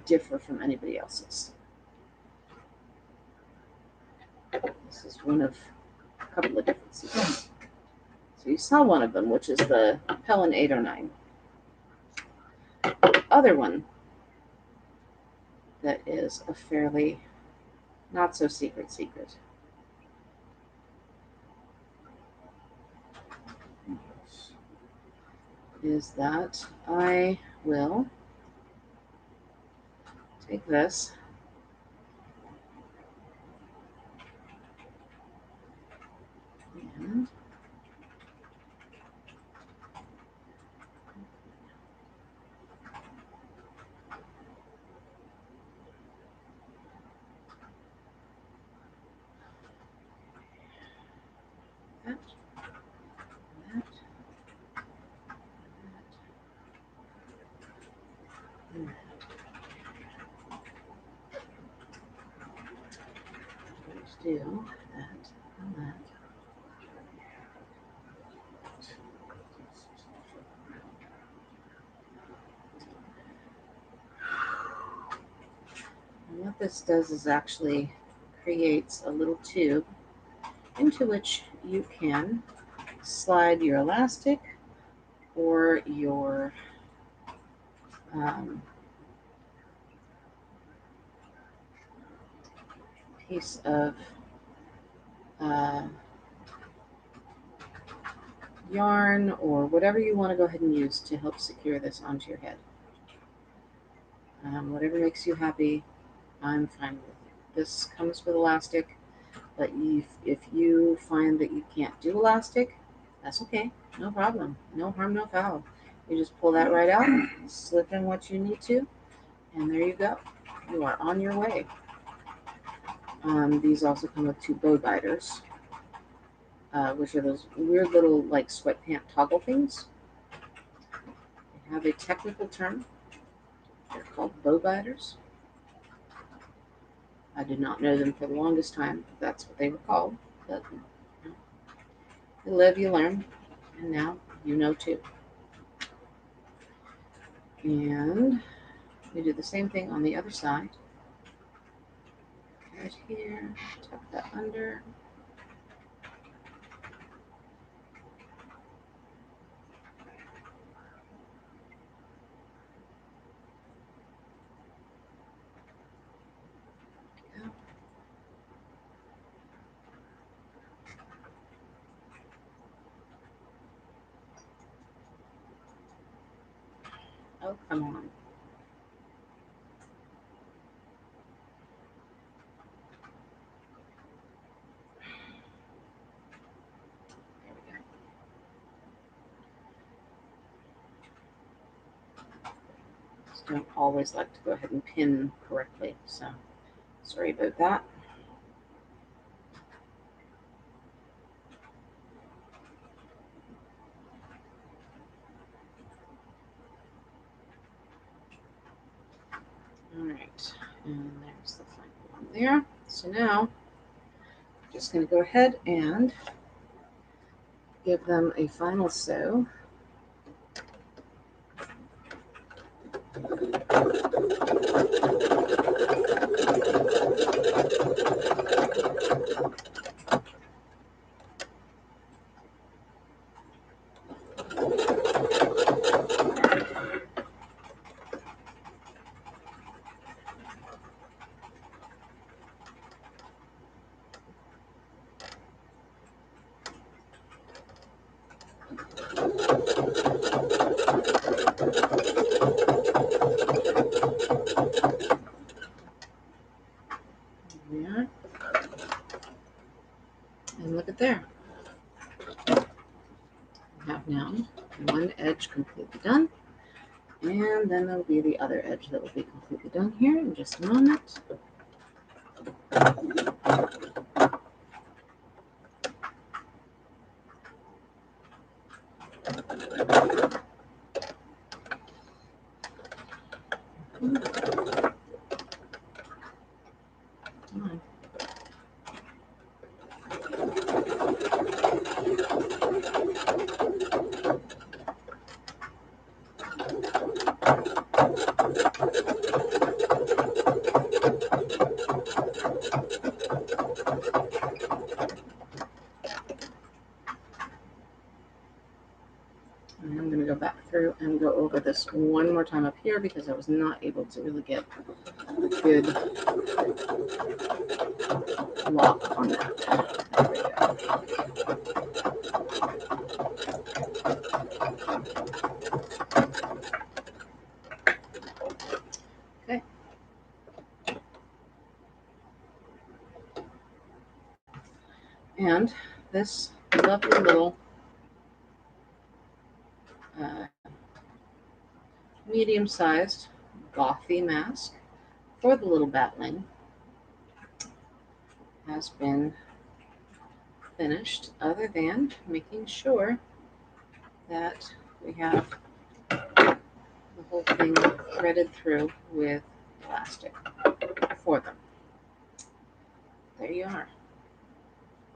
differ from anybody else's. This is one of a couple of different secrets. So you saw one of them, which is the Helen 809. The other one that is a fairly not so secret is that I will take this and that, that, and that. Let's do that and that. what this does is actually creates a little tube into which you can slide your elastic or your um, piece of uh, yarn or whatever you want to go ahead and use to help secure this onto your head. Whatever makes you happy, I'm fine with. This comes with elastic, but if you find that you can't do elastic, that's okay. No problem. No harm, no foul. You just pull that right out, slip in what you need to, and there you go. You are on your way. These also come with 2 bow biters, which are those weird little like sweatpant toggle things. They have a technical term. They're called bow biters. I did not know them for the longest time. That's what they were called. But you live, you learn, and now you know too. And we do the same thing on the other side. Right here, tuck that under. Oh, come on. There we go. Just don't always like to go ahead and pin correctly, so sorry about that. All right, and there's the final one there. So now I'm just going to go ahead and give them a final sew. There. And look at there. We have now one edge completely done. And then there'll be the other edge that will be completely done here in just a moment. And I'm going to go back through and go over this one more time up here because I was not able to really get a good lock on that. There we go. Okay. And this lovely little medium-sized gothy mask for the little batling has been finished, other than making sure that we have the whole thing threaded through with elastic for them. There you are.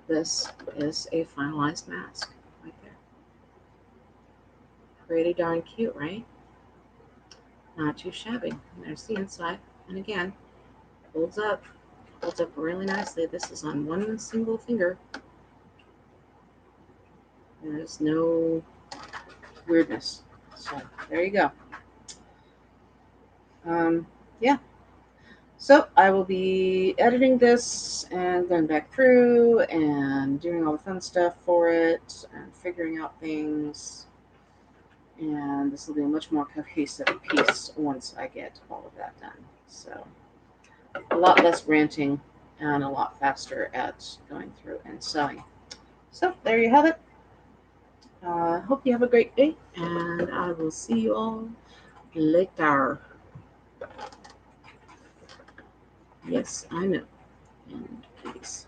This is a finalized mask right there. Pretty darn cute, right? Not too shabby. And there's the inside. And again, Holds up. Holds up really nicely. This is on one single finger. There's no weirdness. So there you go. Yeah. So I will be editing this and going back through and doing all the fun stuff for it and figuring out things. And this will be a much more cohesive piece once I get all of that done. So a lot less ranting and a lot faster at going through and sewing. So there you have it. Hope you have a great day, and I will see you all later. Yes, I know. And peace.